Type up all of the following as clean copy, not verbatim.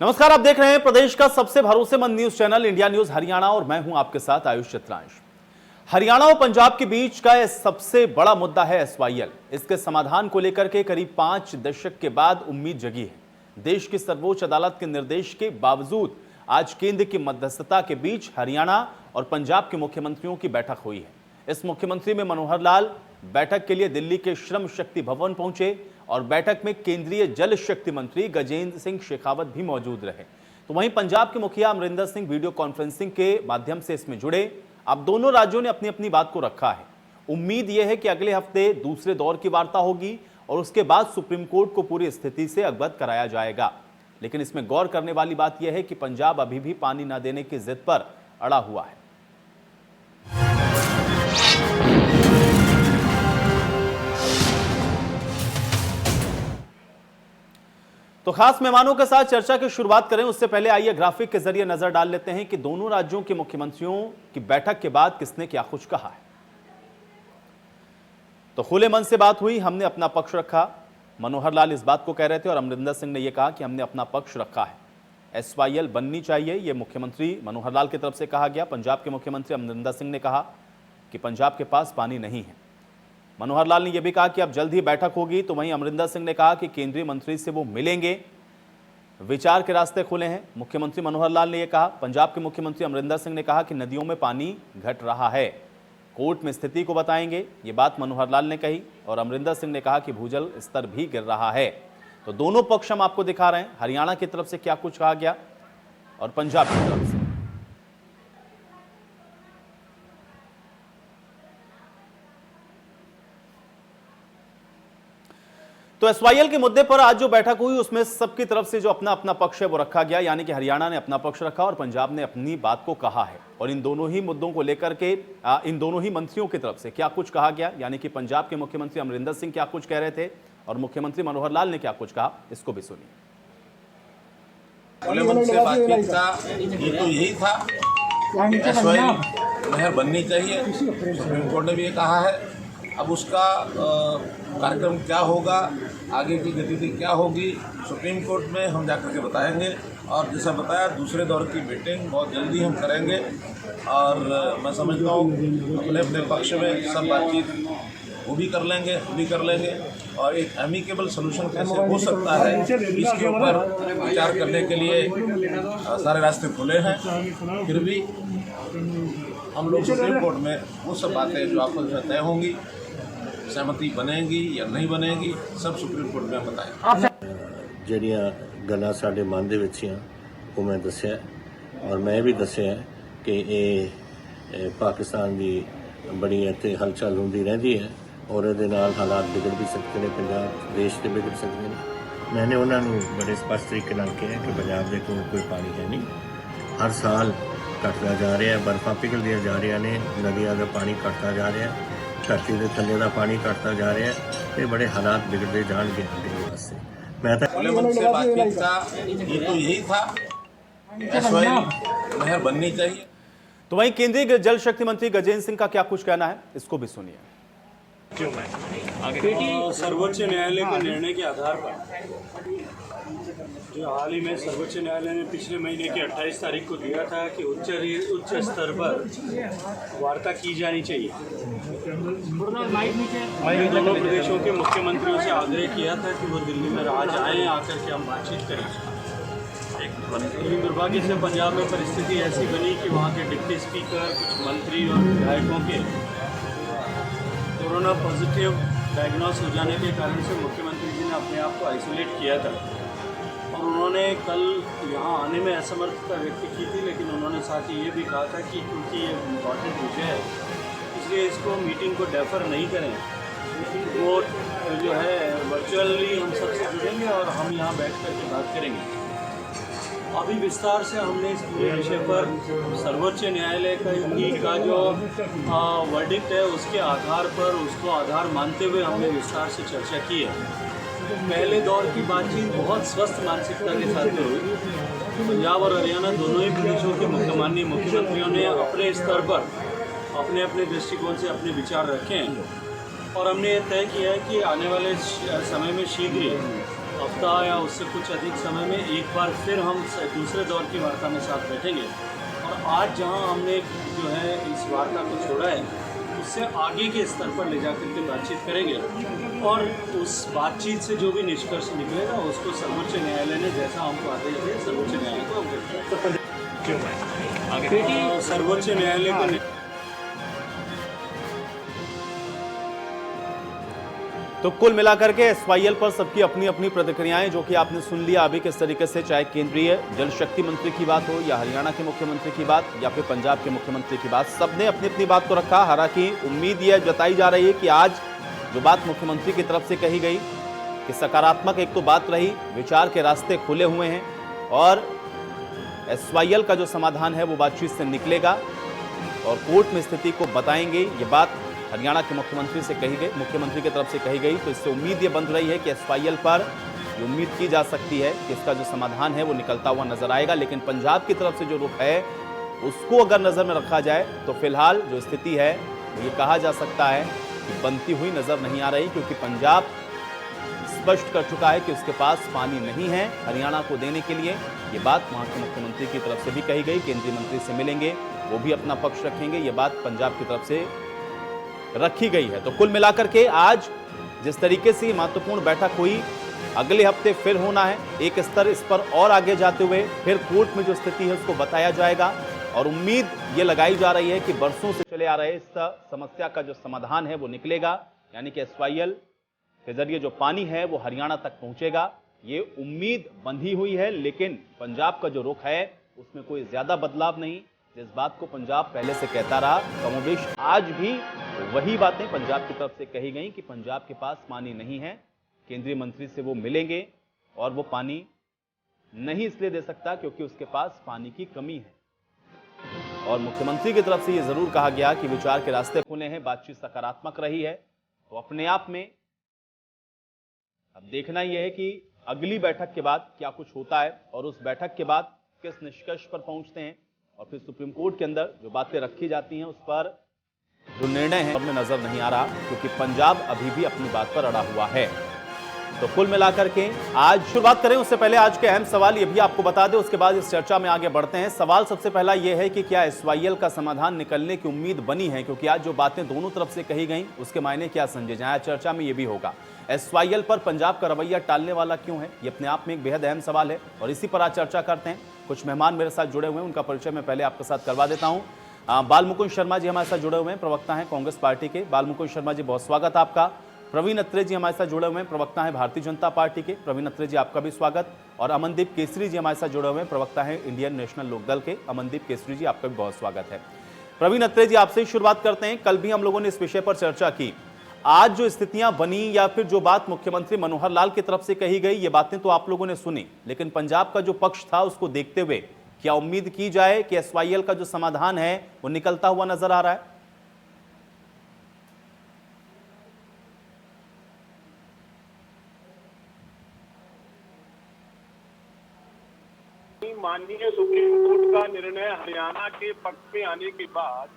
नमस्कार, आप देख रहे हैं प्रदेश का सबसे भरोसेमंद news channel India news Haryana और मैं हूं आपके साथ आयुष चित्रांश। हरियाणा और पंजाब के बीच का यह सबसे बड़ा मुद्दा है एसवाईएल। इसके समाधान को लेकर के करीब 5 दशक के बाद उम्मीद जगी है। देश की सर्वोच्च अदालत के निर्देश के बावजूद आज केंद्र की मध्यस्थता के बीच हरियाणा और पंजाब के मुख्यमंत्रियों की बैठक हुई है। इस मुख्यमंत्री में मनोहर लाल बैठक के लिए दिल्ली के श्रम शक्ति भवन पहुंचे और बैठक में केंद्रीय जल शक्ति मंत्री गजेंद्र सिंह शेखावत भी मौजूद रहे। तो वहीं पंजाब के मुखिया अमरिंदर सिंह वीडियो कॉन्फ्रेंसिंग के माध्यम से इसमें जुड़े। अब दोनों राज्यों ने अपनी अपनी बात को रखा है। उम्मीद यह है कि अगले हफ्ते दूसरे दौर की वार्ता होगी और उसके बाद सुप्रीम कोर्ट को पूरी स्थिति से अवगत कराया जाएगा। लेकिन इसमें गौर करने वाली बात यह है कि पंजाब अभी भी पानी न देने की जिद पर अड़ा हुआ है। तो खास मेहमानों के साथ चर्चा की शुरुआत करें उससे पहले आइए ग्राफिक के जरिए नजर डाल लेते हैं कि दोनों राज्यों के मुख्यमंत्रियों की बैठक के बाद किसने क्या कुछ कहा है। तो खुले मन से बात हुई, हमने अपना पक्ष रखा। मनोहर लाल इस बात को कह रहे थे और अमरिंदर सिंह ने यह कहा कि हमने अपना पक्ष रखा है। एसवाईएल बननी चाहिए, यह मुख्यमंत्री मनोहर लाल की तरफ से कहा गया। पंजाब के मुख्यमंत्री अमरिंदर सिंह ने कहा कि पंजाब के पास पानी नहीं है। मनोहर लाल ने यह भी कहा कि अब जल्द ही बैठक होगी। तो वहीं अमरिंदर सिंह ने कहा कि केंद्रीय मंत्री से वो मिलेंगे, विचार के रास्ते खुले हैं। मुख्यमंत्री मनोहर लाल ने यह कहा। पंजाब के मुख्यमंत्री अमरिंदर सिंह ने कहा कि नदियों में पानी घट रहा है, कोर्ट में स्थिति को बताएंगे। ये बात मनोहर लाल ने कही और अमरिंदर सिंह ने कहा कि भूजल स्तर भी गिर रहा है। तो दोनों पक्ष हम आपको दिखा रहे हैं, हरियाणा की तरफ से क्या कुछ कहा गया और पंजाब की तरफ से। तो एसवाईएल के मुद्दे पर आज जो बैठक हुई उसमें सबकी तरफ से जो अपना अपना पक्ष है वो रखा गया, यानी कि हरियाणा ने अपना पक्ष रखा और पंजाब ने अपनी बात को कहा है। और इन दोनों ही मुद्दों को लेकर के इन दोनों ही मंत्रियों की तरफ से क्या कुछ कहा गया, यानी कि पंजाब के मुख्यमंत्री अमरिंदर सिंह क्या कुछ कह रहे थे और मुख्यमंत्री मनोहर लाल ने क्या कुछ कहा, इसको भी सुनिए। खुले मन से बातचीत का ये तो यही था कि एसवाईएल नहर बननी चाहिए। सुप्रीम कोर्ट ने भी ये कहा है। अब उसका कार्यक्रम क्या होगा, आगे की गतिविधि क्या होगी, सुप्रीम कोर्ट में हम जाकर के बताएंगे। और जैसा बताया, दूसरे दौर की मीटिंग बहुत जल्दी हम करेंगे। और मैं समझता हूँ अपने अपने पक्ष में सब बातचीत वो भी कर लेंगे, हम भी कर लेंगे। और एक एमिकेबल सोल्यूशन कैसे हो सकता है, इसके ऊपर विचार करने के लिए सारे रास्ते खुले हैं। फिर भी हम लोग सुप्रीम कोर्ट में वो सब बातें जो आपस में तय होंगी, सहमति बनेगी या नहीं बनेगी, सब सुप्रीम कोर्ट में बताएंगे। ਜਿਹੜੀਆਂ ਗੱਲਾਂ ਸਾਡੇ ਮਨ ਦੇ ਵਿੱਚ ਆ ਉਹ ਮੈਂ ਦੱਸਿਆ ਔਰ ਮੈਂ ਵੀ ਦੱਸਿਆ ਕਿ ਇਹ ਪਾਕਿਸਤਾਨ ਦੀ ਬੜੀ ਇੱਥੇ ਹਲਚਲ ਹੁੰਦੀ ਰਹਿੰਦੀ ਹੈ ਔਰ ਇਹਦੇ ਨਾਲ ਹਾਲਾਤ ਵਿਗੜ ਵੀ ਸਕਦੇ ਨੇ, ਪੰਜਾਬ ਦੇਸ਼ ਦੇ ਵਿਗੜ ਸਕਦੇ ਨੇ। ਮੈंने ਉਹਨਾਂ ਨੂੰ ਬੜੇ ਸਪਸ਼ਟ ਤਰੀਕੇ ਨਾਲ ਕਿਹਾ ਕਿ ਪੰਜਾਬ ਦੇ ਕੋਲ ਕੋਈ ਪਾਣੀ ਹੈ ਨਹੀਂ, ਹਰ ਸਾਲ ਘਟਦਾ ਜਾ ਰਿਹਾ, ਬਰਫਾਂ ਪਿਘਲਦੀਆਂ ਜਾ ਰਹੀਆਂ ਨੇ, ਨਦੀਆਂ ਦਾ ਪਾਣੀ ਘਟਦਾ ਜਾ ਰਿਹਾ, ਧਰਤੀ ਦੇ ਥੱਲੇ ਦਾ ਪਾਣੀ ਘਟਦਾ ਜਾ ਰਿਹਾ ਤੇ ਬੜੇ ਹਾਲਾਤ ਵਿਗੜਦੇ ਜਾਣਗੇ ਅੱਗੇ ਵਾਸਤੇ। मैं तो खुले मन से बातचीत का ये तो यही था कि एसवाईएल नहर बननी चाहिए। तो वहीं केंद्रीय जल शक्ति मंत्री गजेंद्र सिंह का क्या कुछ कहना है, इसको भी सुनिए। सर्वोच्च न्यायालय के निर्णय के आधार पर जो हाल ही में सर्वोच्च न्यायालय ने पिछले महीने की 28 तारीख को दिया था कि उच्च स्तर पर वार्ता की जानी चाहिए। मैंने दोनों प्रदेशों के मुख्यमंत्रियों से आग्रह किया था कि वो दिल्ली में आज आएँ, आकर के हम बातचीत करें। लेकिन दुर्भाग्य से पंजाब में परिस्थिति ऐसी बनी कि वहाँ के डिप्टी स्पीकर, कुछ मंत्री और विधायकों के कोरोना पॉजिटिव डायग्नोस हो जाने के कारण से मुख्यमंत्री जी ने अपने आप को आइसोलेट किया था और उन्होंने कल यहाँ आने में असमर्थता व्यक्त की थी। लेकिन उन्होंने साथ ही ये भी कहा था कि क्योंकि ये इम्पॉर्टेंट विषय है इसलिए इसको मीटिंग को डेफर नहीं करें, वो जो है वर्चुअली हम सबसे जुड़ेंगे और हम यहाँ बैठ कर के बात करेंगे। अभी विस्तार से हमने इस पूरे विषय पर सर्वोच्च न्यायालय का जो वर्डिक्ट है उसके आधार पर, उसको आधार मानते हुए हमने विस्तार से चर्चा की है। पहले दौर की बातचीत बहुत स्वस्थ मानसिकता के साथ में हुई। पंजाब और हरियाणा दोनों ही प्रदेशों के माननीय मुख्यमंत्रियों ने अपने स्तर पर अपने अपने दृष्टिकोण से अपने विचार रखे हैं और हमने ये तय किया है कि आने वाले समय में शीघ्र ही हफ्ता या उससे कुछ अधिक समय में एक बार फिर हम दूसरे दौर की वार्ता में साथ बैठेंगे और आज जहां हमने जो है इस वार्ता को छोड़ा है उससे आगे के स्तर पर ले जाकर के बातचीत करेंगे और उस बातचीत से जो भी निष्कर्ष निकलेगा उसको सर्वोच्च न्यायालय ने जैसा हमको आदेश दिया सर्वोच्च न्यायालय को हम सर्वोच्च न्यायालय को तो कुल मिलाकर के एसवाईएल पर सबकी अपनी अपनी प्रतिक्रियाएं जो कि आपने सुन लिया अभी किस तरीके से, चाहे केंद्रीय जल शक्ति मंत्री की बात हो या हरियाणा के मुख्यमंत्री की बात या फिर पंजाब के मुख्यमंत्री की बात, सबने अपनी अपनी बात को रखा। हालांकि उम्मीद यह जताई जा रही है कि आज जो बात मुख्यमंत्री की तरफ से कही गई कि सकारात्मक एक तो बात रही, विचार के रास्ते खुले हुए हैं और एसवाईएल का जो समाधान है वो बातचीत से निकलेगा और कोर्ट में स्थिति को बताएंगे। ये बात हरियाणा के मुख्यमंत्री से कही गई, मुख्यमंत्री की तरफ से कही गई, तो इससे उम्मीद ये बन रही है कि एसवाईएल पर ये उम्मीद की जा सकती है कि इसका जो समाधान है वो निकलता हुआ नजर आएगा। लेकिन पंजाब की तरफ से जो रुख है उसको अगर नजर में रखा जाए तो फिलहाल जो स्थिति है ये कहा जा सकता है कि बनती हुई नजर नहीं आ रही, क्योंकि पंजाब स्पष्ट कर चुका है कि उसके पास पानी नहीं है हरियाणा को देने के लिए। ये बात वहां के मुख्यमंत्री की तरफ से भी कही गई, केंद्रीय मंत्री से मिलेंगे, वो भी अपना पक्ष रखेंगे, ये बात पंजाब की तरफ से रखी गई है। तो कुल मिलाकर के आज जिस तरीके से महत्वपूर्ण बैठक हुई, अगले हफ्ते फिर होना है एक स्तर इस पर और आगे जाते हुए फिर कोर्ट में जो स्थिति है उसको बताया जाएगा और उम्मीद ये लगाई जा रही है कि बरसों से चले आ रहे इस समस्या का जो समाधान है वो निकलेगा, यानी कि एसवाईएल के जरिए जो पानी है वो हरियाणा तक पहुंचेगा। ये उम्मीद बंधी हुई है, लेकिन पंजाब का जो रुख है उसमें कोई ज्यादा बदलाव नहीं। जिस बात को पंजाब पहले से कहता रहा, कमोबेश आज भी वही बातें पंजाब की तरफ से कही गई कि पंजाब के पास पानी नहीं है, केंद्रीय मंत्री से वो मिलेंगे और वो पानी नहीं इसलिए दे सकता क्योंकि उसके पास पानी की कमी है। और मुख्यमंत्री की तरफ से ये जरूर कहा गया कि विचार के रास्ते खुले हैं, बातचीत सकारात्मक रही है। तो अपने आप में अब देखना यह है कि अगली बैठक के बाद क्या कुछ होता है और उस बैठक के बाद किस निष्कर्ष पर पहुंचते हैं और फिर सुप्रीम कोर्ट के अंदर जो बातें रखी जाती हैं उस पर जो निर्णय है हमें नजर नहीं आ रहा, क्योंकि पंजाब अभी भी अपनी बात पर अड़ा हुआ है। तो कुल मिलाकर के आज शुरुआत करें उससे पहले आज के अहम सवाल ये भी आपको बता दें, उसके बाद इस चर्चा में आगे बढ़ते हैं। सवाल सबसे पहला ये है कि क्या एसवाईएल का समाधान निकलने की उम्मीद बनी है, क्योंकि आज जो बातें दोनों तरफ से कही गई उसके मायने क्या समझे जाए, चर्चा में ये भी होगा। एसवाईएल पर पंजाब का रवैया टालने वाला क्यों है, ये अपने आप में एक बेहद अहम सवाल है और इसी पर आज चर्चा करते हैं। कुछ मेहमान मेरे साथ जुड़े हुए हैं, उनका परिचय मैं पहले आपके साथ करवा देता हूं। बालमुकुंद शर्मा जी हमारे साथ जुड़े हुए हैं, प्रवक्ता हैं कांग्रेस पार्टी के। बालमुकुंद शर्मा जी बहुत स्वागत आपका। प्रवीण अत्रे जी हमारे साथ जुड़े हुए हैं, प्रवक्ता हैं भारतीय जनता पार्टी के। प्रवीण अत्रे जी आपका भी स्वागत। और अमनदीप केसरी जी हमारे साथ जुड़े हुए हैं, प्रवक्ता हैं इंडियन नेशनल लोकदल के। अमनदीप केसरी जी आपका भी बहुत स्वागत है। प्रवीण अत्रे जी आपसे ही शुरुआत करते हैं। कल भी हम लोगों ने इस विषय पर चर्चा की, आज जो स्थितियां बनी या फिर जो बात मुख्यमंत्री मनोहर लाल की तरफ से कही गई, ये बातें तो आप लोगों ने सुनी, लेकिन पंजाब का जो पक्ष था उसको देखते हुए क्या उम्मीद की जाए कि एसवाईएल का जो समाधान है वो निकलता हुआ नजर आ रहा है? माननीय सुप्रीम कोर्ट का निर्णय हरियाणा के पक्ष में आने के बाद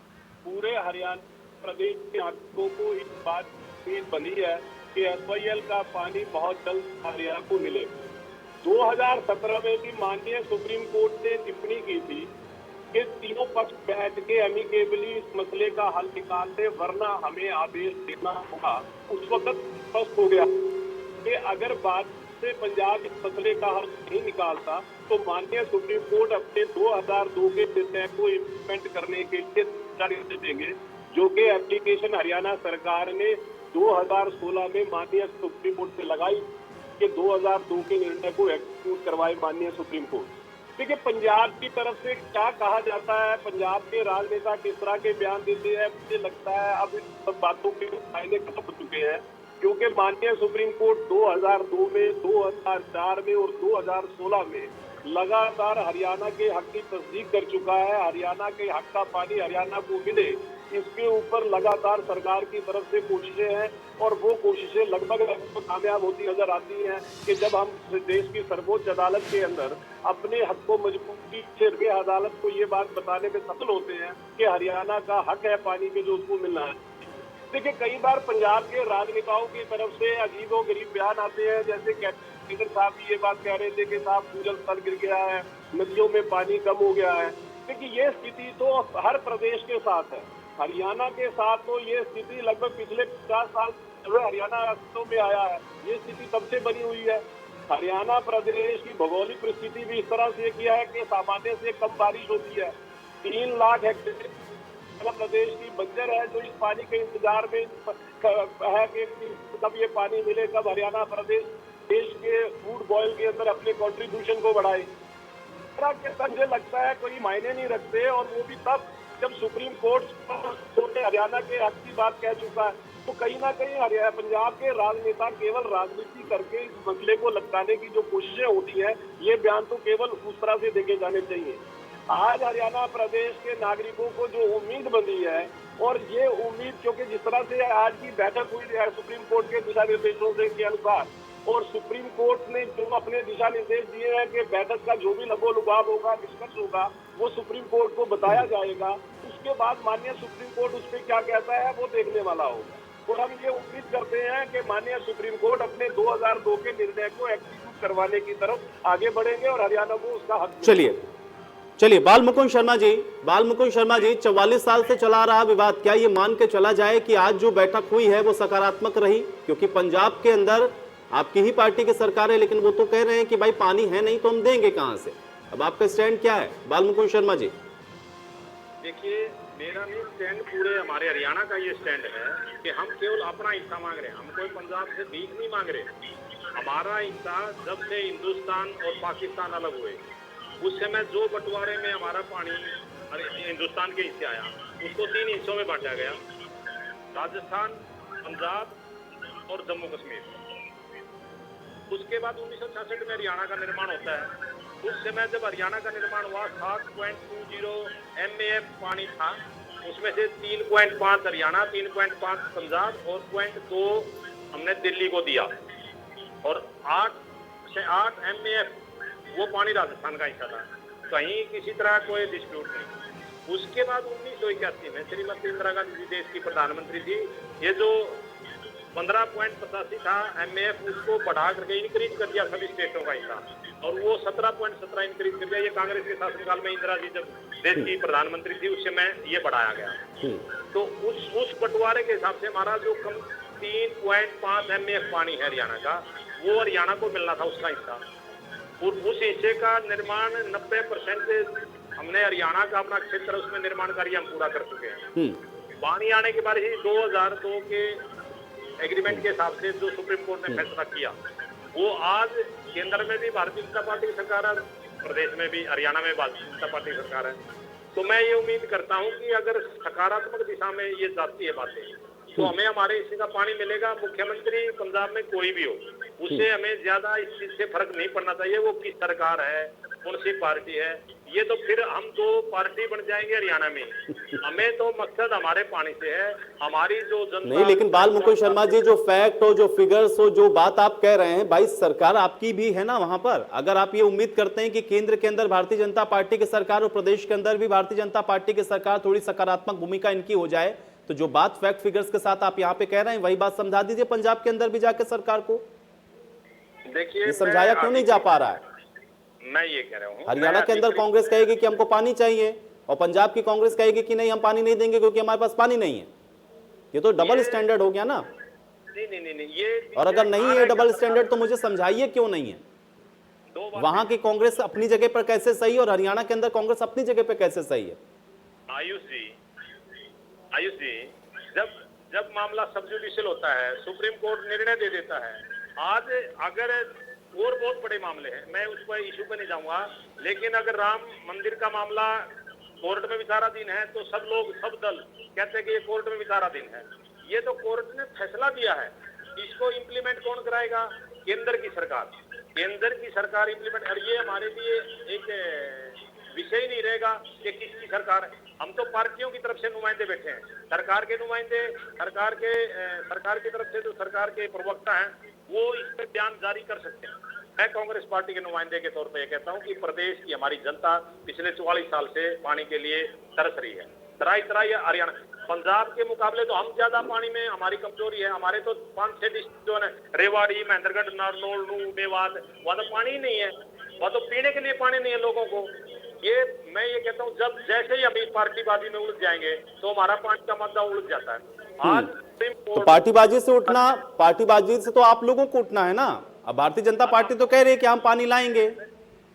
पूरे हरियाणा प्रदेश के नागरिकों को इस बात की बनी है कि एसवाईएल का पानी बहुत जल्द हरियाणा को मिले। 2017 में भी माननीय सुप्रीम कोर्ट ने टिप्पणी की थी कि तीनों पक्ष बैठ के अमिकेबली इस मसले का हल निकालते, वरना हमें आदेश देना होगा। उस वक्त स्पष्ट हो गया कि अगर बात से पंजाब इस मसले का हल नहीं निकालता तो माननीय सुप्रीम कोर्ट अपने 2002 के निर्णय को इम्प्लीमेंट करने के लिए निर्देश देंगे, जो कि एप्लीकेशन हरियाणा सरकार ने 2016 में माननीय सुप्रीम कोर्ट से लगाई कि 2002 के निर्णय को एग्जीक्यूट करवाए माननीय सुप्रीम कोर्ट। देखिए, पंजाब की तरफ से क्या कहा जाता है, पंजाब के राजनेता किस तरह के बयान देते हैं, मुझे लगता है अब इन सब बातों के फायदे खत्म हो चुके हैं, क्योंकि माननीय सुप्रीम कोर्ट 2002 में, 2004 में और 2016 में लगातार हरियाणा के हक की तस्दीक कर चुका है। हरियाणा के हक का पानी हरियाणा को मिले, इसके ऊपर लगातार सरकार की तरफ से कोशिशें हैं और वो कोशिशें लगभग कामयाब होती नजर आती हैं कि जब हम देश की सर्वोच्च अदालत के अंदर अपने हक को मजबूती से अदालत को ये बात बताने में सफल होते हैं कि हरियाणा का हक है पानी के जो उसको मिलना है। देखिए, कई बार पंजाब के राजनेताओं की तरफ से अजीबोगरीब बयान आते हैं, जैसे कैप्टन साहब भी ये बात कह रहे थे कि साहब भूजल स्तर गिर गया है, नदियों में पानी कम हो गया है। देखिए, ये स्थिति तो हर प्रदेश के साथ है। हरियाणा के साथ तो ये स्थिति लगभग पिछले 50 साल से हरियाणा रास्तों में आया है, ये स्थिति तब से बनी हुई है। हरियाणा प्रदेश की भौगोलिक परिस्थिति भी इस तरह से किया है कि सामान्य से कम बारिश होती है। 3 लाख हेक्टेयर प्रदेश की बंजर है, जो इस पानी के इंतजार में है कि कब ये पानी मिले, कब हरियाणा प्रदेश देश के फूड बॉयल के अंदर अपने कंट्रीब्यूशन को बढ़ाए। मुझे लगता है कोई मायने नहीं रखते, और वो भी तब जब सुप्रीम कोर्ट ने हरियाणा के हक की बात कह चुका है। तो कहीं ना कहीं हरियाणा पंजाब के राजनेता केवल राजनीति करके इस मसले को लटकाने की जो कोशिशें होती हैं, ये बयान तो केवल उस तरह से देखे जाने चाहिए। आज हरियाणा प्रदेश के नागरिकों को जो उम्मीद बंधी है, और ये उम्मीद क्योंकि जिस तरह से आज की बैठक हुई है सुप्रीम कोर्ट के दिशा निर्देशों से के अनुसार, और सुप्रीम कोर्ट ने जो अपने दिशा निर्देश दिए हैं कि बैठक का जो भी लबो-लुभाव होगा, निष्कर्ष होगा, वो सुप्रीम कोर्ट को बताया जाएगा। उसके बाद माननीय सुप्रीम कोर्ट उस पर क्या कहता है वो देखने वाला होगा। और हम ये उम्मीद करते हैं कि माननीय सुप्रीम कोर्ट अपने 2002 के निर्णय को एग्जीक्यूट करवाने की तरफ आगे बढ़ेंगे और हरियाणा को उसका हक चलिए बालमुकुंद शर्मा जी, 44 साल से चला रहा विवाद, क्या ये मान के चला जाए कि आज जो बैठक हुई है वो सकारात्मक रही? क्योंकि पंजाब के अंदर आपकी ही पार्टी की सरकार है, लेकिन वो तो कह रहे हैं कि भाई पानी है नहीं तो हम देंगे कहां से। अब आपका स्टैंड क्या है बालमुकुंद शर्मा जी? देखिए, मेरा नहीं स्टैंड, पूरे हमारे हरियाणा का ये स्टैंड है कि हम केवल अपना हिस्सा मांग रहे हैं, हम कोई पंजाब से भीख नहीं मांग रहे। हमारा हिस्सा जब से हिंदुस्तान और पाकिस्तान अलग हुए, उस समय जो बंटवारे में हमारा पानी हिंदुस्तान के हिस्से आया, उसको 3 हिस्सों में बांटा गया, राजस्थान, पंजाब और जम्मू कश्मीर। उसके बाद 1966 में हरियाणा का निर्माण होता है। उस समय जब हरियाणा का निर्माण हुआ 7.20 MAF पानी था, उसमें से 3.5 हरियाणा, 3.5 पंजाब और 0.2 हमने दिल्ली को दिया, और 8 MAF वो पानी राजस्थान का हिस्सा था। कहीं किसी तरह कोई डिस्प्यूट नहीं। उसके बाद 1981 में श्रीमती इंदिरा गांधी जी देश की प्रधानमंत्री थी, ये जो 15.85 था MAF, उसको बढ़ा करके इंक्रीज कर दिया सभी स्टेटों का हिस्सा, और वो 17.17 इंक्रीज कर दिया। ये कांग्रेस के शासनकाल में इंदिरा जी जब देश की प्रधानमंत्री थी, उस समय ये बढ़ाया गया। तो उस बंटवारे के हिसाब से हमारा जो कम 3.5 MAF पानी है हरियाणा का, वो हरियाणा को मिलना था उसका हिस्सा। और उस हिस्से का निर्माण 90% हमने हरियाणा का अपना क्षेत्र, उसमें निर्माण कार्य हम पूरा कर चुके हैं। पानी आने के बाद ही 2002 के एग्रीमेंट के हिसाब से जो सुप्रीम कोर्ट ने फैसला किया, वो आज केंद्र में भी भारतीय जनता पार्टी की सरकार है, प्रदेश में भी हरियाणा में भारतीय जनता पार्टी की सरकार है। तो मैं ये उम्मीद करता हूँ कि अगर सकारात्मक दिशा में ये जाती है बातें, तो हमें हमारे हिस्से का पानी मिलेगा। मुख्यमंत्री पंजाब में कोई भी हो, उससे हमें ज्यादा इस चीज से फर्क नहीं पड़ना चाहिए वो किस सरकार है, कौन सी पार्टी है। ये तो फिर हम 2 पार्टी बन जाएंगे हरियाणा में। हमें तो मकसद हमारे पानी से है, हमारी जो जनता नहीं। लेकिन बालमुकुंद शर्मा जी, जो फैक्ट हो, जो फिगर्स हो, जो बात आप कह रहे हैं, भाई सरकार आपकी भी है ना वहां पर। अगर आप ये उम्मीद करते हैं कि केंद्र के अंदर भारतीय जनता पार्टी की सरकार और प्रदेश के अंदर भी भारतीय जनता पार्टी की सरकार, थोड़ी सकारात्मक भूमिका इनकी हो जाए, तो जो बात फैक्ट फिगर्स के साथ आप यहाँ पे कह रहे हैं, वही बात समझा दीजिए पंजाब के अंदर भी जाके सरकार को। देखिए, समझाया क्यों नहीं जा पा रहा है? मैं ये कह रहा हूँ, हरियाणा के अंदर कांग्रेस कहेगी कि हमको पानी चाहिए, और पंजाब की कांग्रेस कहेगी कि नहीं, हम पानी नहीं देंगे क्योंकि हमारे पास पानी नहीं है। ये तो डबल स्टैंडर्ड हो गया ना। नहीं, ये और अगर नहीं है डबल स्टैंडर्ड, तो मुझे समझाइए क्यों नहीं है। वहां की कांग्रेस अपनी जगह पर कैसे सही, और हरियाणा के अंदर कांग्रेस अपनी जगह पर कैसे सही है? आयुष जी, जब मामला सब जुडिशियल होता है, सुप्रीम कोर्ट निर्णय दे देता है। आज अगर और बहुत बड़े मामले हैं, मैं उस पर इशू पे नहीं जाऊंगा, लेकिन अगर राम मंदिर का मामला कोर्ट में विचाराधीन है, तो सब लोग, सब दल कहते हैं कि ये कोर्ट में विचाराधीन है। ये तो कोर्ट ने फैसला दिया है, इसको इम्प्लीमेंट कौन कराएगा? केंद्र की सरकार। केंद्र की सरकार इम्प्लीमेंट, और ये हमारे लिए एक विषय ही नहीं रहेगा कि किसकी सरकार है। हम तो पार्टियों की तरफ से नुमाइंदे बैठे हैं, सरकार के नुमाइंदे, सरकार की तरफ से जो सरकार के प्रवक्ता हैं, वो इस पर बयान जारी कर सकते हैं। मैं कांग्रेस पार्टी के नुमाइंदे के तौर पर यह कहता हूं कि प्रदेश की हमारी जनता पिछले 44 साल से पानी के लिए तरस रही है। तराई तराई हरियाणा, पंजाब के मुकाबले तो हम ज्यादा पानी में हमारी कमजोरी है। हमारे तो 5-6 डिस्ट्रिक्ट जो है, रेवाड़ी, महेंद्रगढ़, नारनौल, मेवात, वहां तो पानी ही नहीं है, वहां तो पीने के लिए पानी नहीं है लोगों को। मैं ये कहता हूँ, जब जैसे ही हम इस पार्टीबाजी में उलझ जाएंगे तो हमारा पानी का मुद्दा उलझ जाता है। आज तो पार्टीबाजी से उठना, पार्टीबाजी से तो आप लोगों को उठना है ना। अब भारतीय जनता पार्टी तो कह रही है कि हम पानी लाएंगे,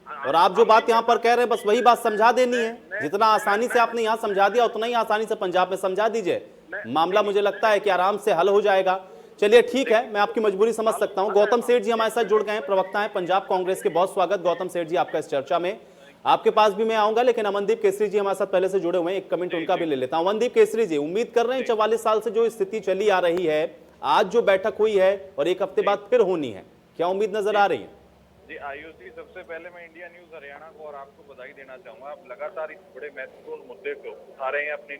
और आप जो बात यहाँ पर कह रहे हैं बस वही बात समझा देनी है। जितना आसानी से आपने यहाँ समझा दिया उतना ही आसानी से पंजाब में समझा दीजिए, मामला मुझे लगता है कि आराम से हल हो जाएगा। चलिए ठीक है, मैं आपकी मजबूरी समझ सकता हूँ। गौतम सेठ जी हमारे साथ जुड़ गए हैं, प्रवक्ता हैं पंजाब कांग्रेस के। बहुत स्वागत गौतम सेठ जी आपका इस चर्चा में। आपके पास भी मैं आऊंगा, लेकिन अमनदीप केसरी जी हमारे साथ पहले से जुड़े हुए हैं, एक कमेंट उनका भी ले लेता हूं। अमनदीप केसरी जी, उम्मीद कर रहे हैं 44 साल से जो स्थिति चली आ रही है, आज जो बैठक हुई है और एक हफ्ते बाद फिर होनी है, क्या उम्मीद नजर आ रही है? जी आयुष जी, सबसे पहले मैं इंडिया न्यूज हरियाणा को और आपको बधाई देना चाहूंगा। आप लगातार इस बड़े महत्वपूर्ण मुद्दे को उठा रहे हैं अपनी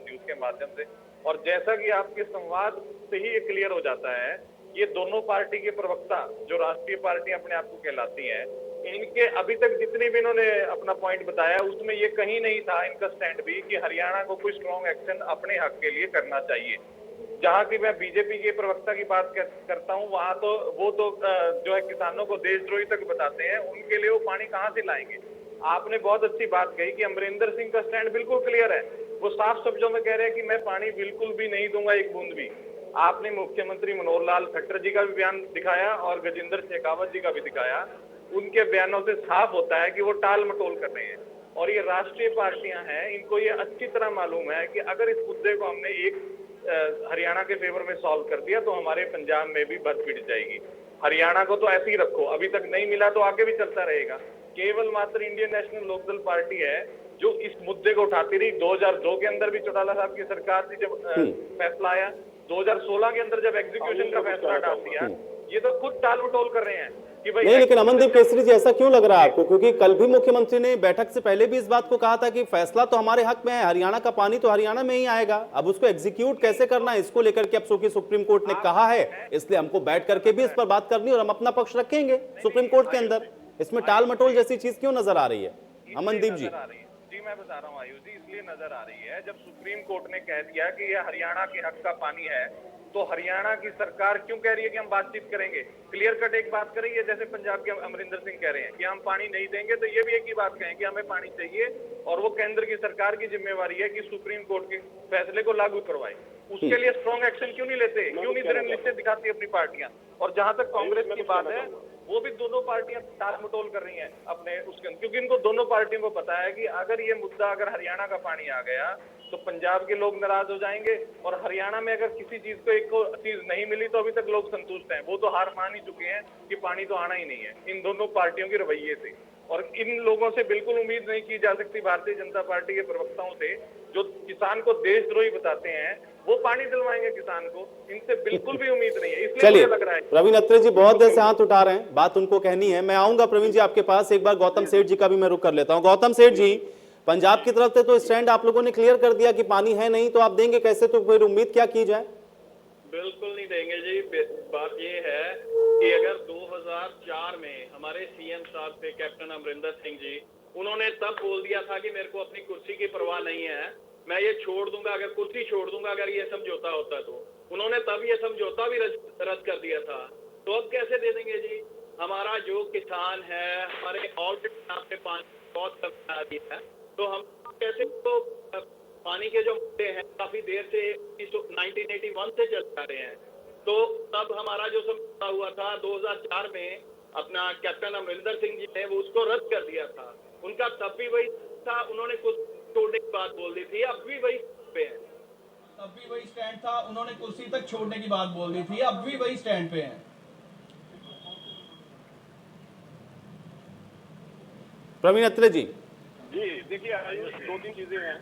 न्यूज के माध्यम से, और जैसा कि आपके संवाद से ही ये क्लियर हो जाता है, ये दोनों पार्टी के प्रवक्ता जो राष्ट्रीय पार्टी अपने आप को कहलाती है, इनके अभी तक जितने भी इन्होंने अपना पॉइंट बताया उसमें ये कहीं नहीं था इनका स्टैंड भी कि हरियाणा को कोई स्ट्रॉन्ग एक्शन अपने हक के लिए करना चाहिए। जहां की मैं बीजेपी के प्रवक्ता की बात करता हूं, वहां तो वो तो जो है किसानों को देशद्रोही तक बताते हैं, उनके लिए वो पानी कहां से लाएंगे। आपने बहुत अच्छी बात कही कि अमरिंदर सिंह का स्टैंड बिल्कुल क्लियर है, वो साफ शब्दों में कह रहे हैं कि मैं पानी बिल्कुल भी नहीं दूंगा, एक बूंद भी। आपने मुख्यमंत्री मनोहर लाल खट्टर जी का भी बयान दिखाया और गजेंद्र शेखावत जी का भी दिखाया। उनके बयानों से साफ होता है कि वो टाल मटोल कर रहे हैं, और ये राष्ट्रीय पार्टियां हैं, इनको ये अच्छी तरह मालूम है कि अगर इस मुद्दे को हमने एक हरियाणा के फेवर में सॉल्व कर दिया तो हमारे पंजाब में भी बर्फ पिट जाएगी। हरियाणा को तो ऐसे ही रखो, अभी तक नहीं मिला तो आगे भी चलता रहेगा। केवल मात्र इंडियन नेशनल लोकदल पार्टी है जो इस मुद्दे को उठाती रही। 2002 के अंदर भी चौटाला साहब की सरकार थी जब फैसला आया, 2016 के अंदर जब एग्जीक्यूशन का फैसला डाल दिया, ये तो खुद टाल मटोल कर रहे हैं कि भाई। नहीं, लेकिन अमनदीप केसरी जी ऐसा क्यों लग रहा है आपको? क्योंकि कल भी मुख्यमंत्री ने बैठक से पहले भी इस बात को कहा था कि फैसला तो हमारे हक में है, हरियाणा का पानी तो हरियाणा में ही आएगा, अब उसको एग्जीक्यूट कैसे करना है इसको लेकर के अब सुप्रीम कोर्ट ने कहा है, इसलिए हमको बैठ करके भी इस पर बात करनी और हम अपना पक्ष रखेंगे सुप्रीम कोर्ट के अंदर। इसमें टाल मटोल जैसी चीज क्यों नजर आ रही है अमनदीप जी? जी मैं बता रहा हूँ आयुष जी, इसलिए नजर आ रही है जब सुप्रीम कोर्ट ने कह दिया कि यह हरियाणा के हक का पानी है, तो हरियाणा की सरकार क्यों कह रही है कि हम बातचीत करेंगे? क्लियर कट एक बात करेंगे, जैसे पंजाब के अमरिंदर सिंह कह रहे हैं कि हम पानी नहीं देंगे, तो ये भी एक ही बात कहें कि हमें पानी चाहिए, और वो केंद्र की सरकार की जिम्मेवारी है कि सुप्रीम कोर्ट के फैसले को लागू करवाए। उसके लिए स्ट्रॉन्ग एक्शन क्यों नहीं लेते, क्यों नहीं दृढ़ निश्चय दिखाती अपनी पार्टियां? और जहां तक कांग्रेस की बात है, वो भी दोनों पार्टियां टाल मटोल कर रही हैं अपने उसके, क्योंकि इनको दोनों पार्टियों को पता है कि अगर ये मुद्दा, अगर हरियाणा का पानी आ गया तो पंजाब के लोग नाराज हो जाएंगे, और हरियाणा में अगर किसी चीज को एक चीज नहीं मिली तो अभी तक लोग संतुष्ट हैं, वो तो हार मान ही चुके हैं कि पानी तो आना ही नहीं है इन दोनों पार्टियों के रवैये से। और इन लोगों से बिल्कुल उम्मीद नहीं की जा सकती, भारतीय जनता पार्टी के प्रवक्ताओं से जो किसान को देशद्रोही बताते हैं, वो पानी दिलवाएंगे किसान को, इनसे बिल्कुल भी उम्मीद नहीं है। इसलिए मुझे लग रहा है प्रवीण अत्रे जी बहुत देर से हाथ उठा रहे हैं, बात उनको कहनी है। मैं आऊंगा प्रवीण जी आपके पास, एक बार गौतम सेठ जी का भी मैं रुख कर लेता हूं। गौतम सेठ जी, पंजाब की तरफ से तो स्टैंड आप लोगों ने क्लियर कर दिया कि पानी है नहीं, तो आप देंगे कैसे? तो फिर उम्मीद क्या की जाए? बिल्कुल नहीं देंगे जी। बात ये है कि अगर 2004 में हमारे सीएम साहब थे कैप्टन अमरिंदर सिंह जी, उन्होंने तब बोल दिया था कि मेरे को अपनी कुर्सी की परवाह नहीं है, मैं ये छोड़ दूंगा, अगर कुर्सी छोड़ दूंगा अगर ये समझौता होता तो। उन्होंने तब ये समझौता भी रद्द कर दिया था, तो अब कैसे दे देंगे जी? हमारा जो किसान है, हमारे ऑलरेडी आपने पानी बहुत कम आ दिया है, तो हम कैसे तो पानी के जो मुद्दे हैं काफी देर से 1981 से चल रहे हैं, तो तब हमारा जो समझौता हुआ था 2004 में अपना कैप्टन अमरिंदर सिंह जी ने वो उसको रद्द कर दिया था। उनका तब भी वही था, उन्होंने कुछ छोड़ने की बात बोल दी थी, अब भी वही पे है। तब भी वही स्टैंड था, उन्होंने कुर्सी तक छोड़ने की बात बोल दी थी, अब भी वही स्टैंड पे हैं। प्रवीण अत्रे जी। जी देखिए आयुष, 2-3 चीजें हैं।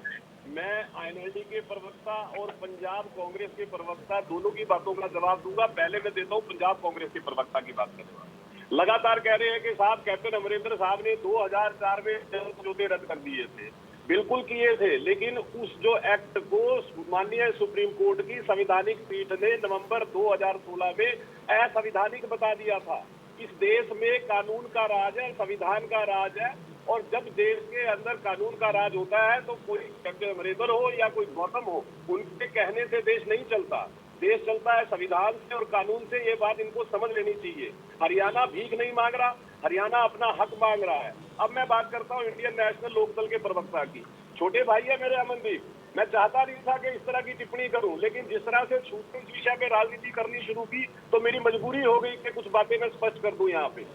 मैं आईएनएलडी के प्रवक्ता और पंजाब कांग्रेस के प्रवक्ता दोनों की बातों का जवाब दूंगा। पहले मैं देता हूं पंजाब कांग्रेस के प्रवक्ता की बात करूंगा। लगातार कह रहे हैं कि साहब कैप्टन अमरिंदर साहब ने 2004 में समझौते रद्द कर दिए थे। बिल्कुल किए थे, लेकिन उस जो एक्ट को माननीय सुप्रीम कोर्ट की संवैधानिक पीठ ने नवंबर 2016 में असंवैधानिक बता दिया था। इस देश में कानून का राज है, संविधान का राज है, और जब देश के अंदर कानून का राज होता है तो कोई कैप्टन अमरिंदर हो या कोई गौतम हो, उनके कहने से देश नहीं चलता। देश चलता है संविधान से और कानून से। ये बात इनको समझ लेनी चाहिए। हरियाणा भीख नहीं मांग रहा, हरियाणा अपना हक मांग रहा है। अब मैं बात करता हूँ इंडियन नेशनल लोकदल के प्रवक्ता की। छोटे भाई है मेरे अमनदीप, मैं चाहता नहीं था कि इस तरह की टिप्पणी करूं, लेकिन जिस तरह से छूटे इस विषय पे राजनीति करनी शुरू की तो मेरी मजबूरी हो गई कि कुछ बातें मैं स्पष्ट कर दूं यहाँ पे।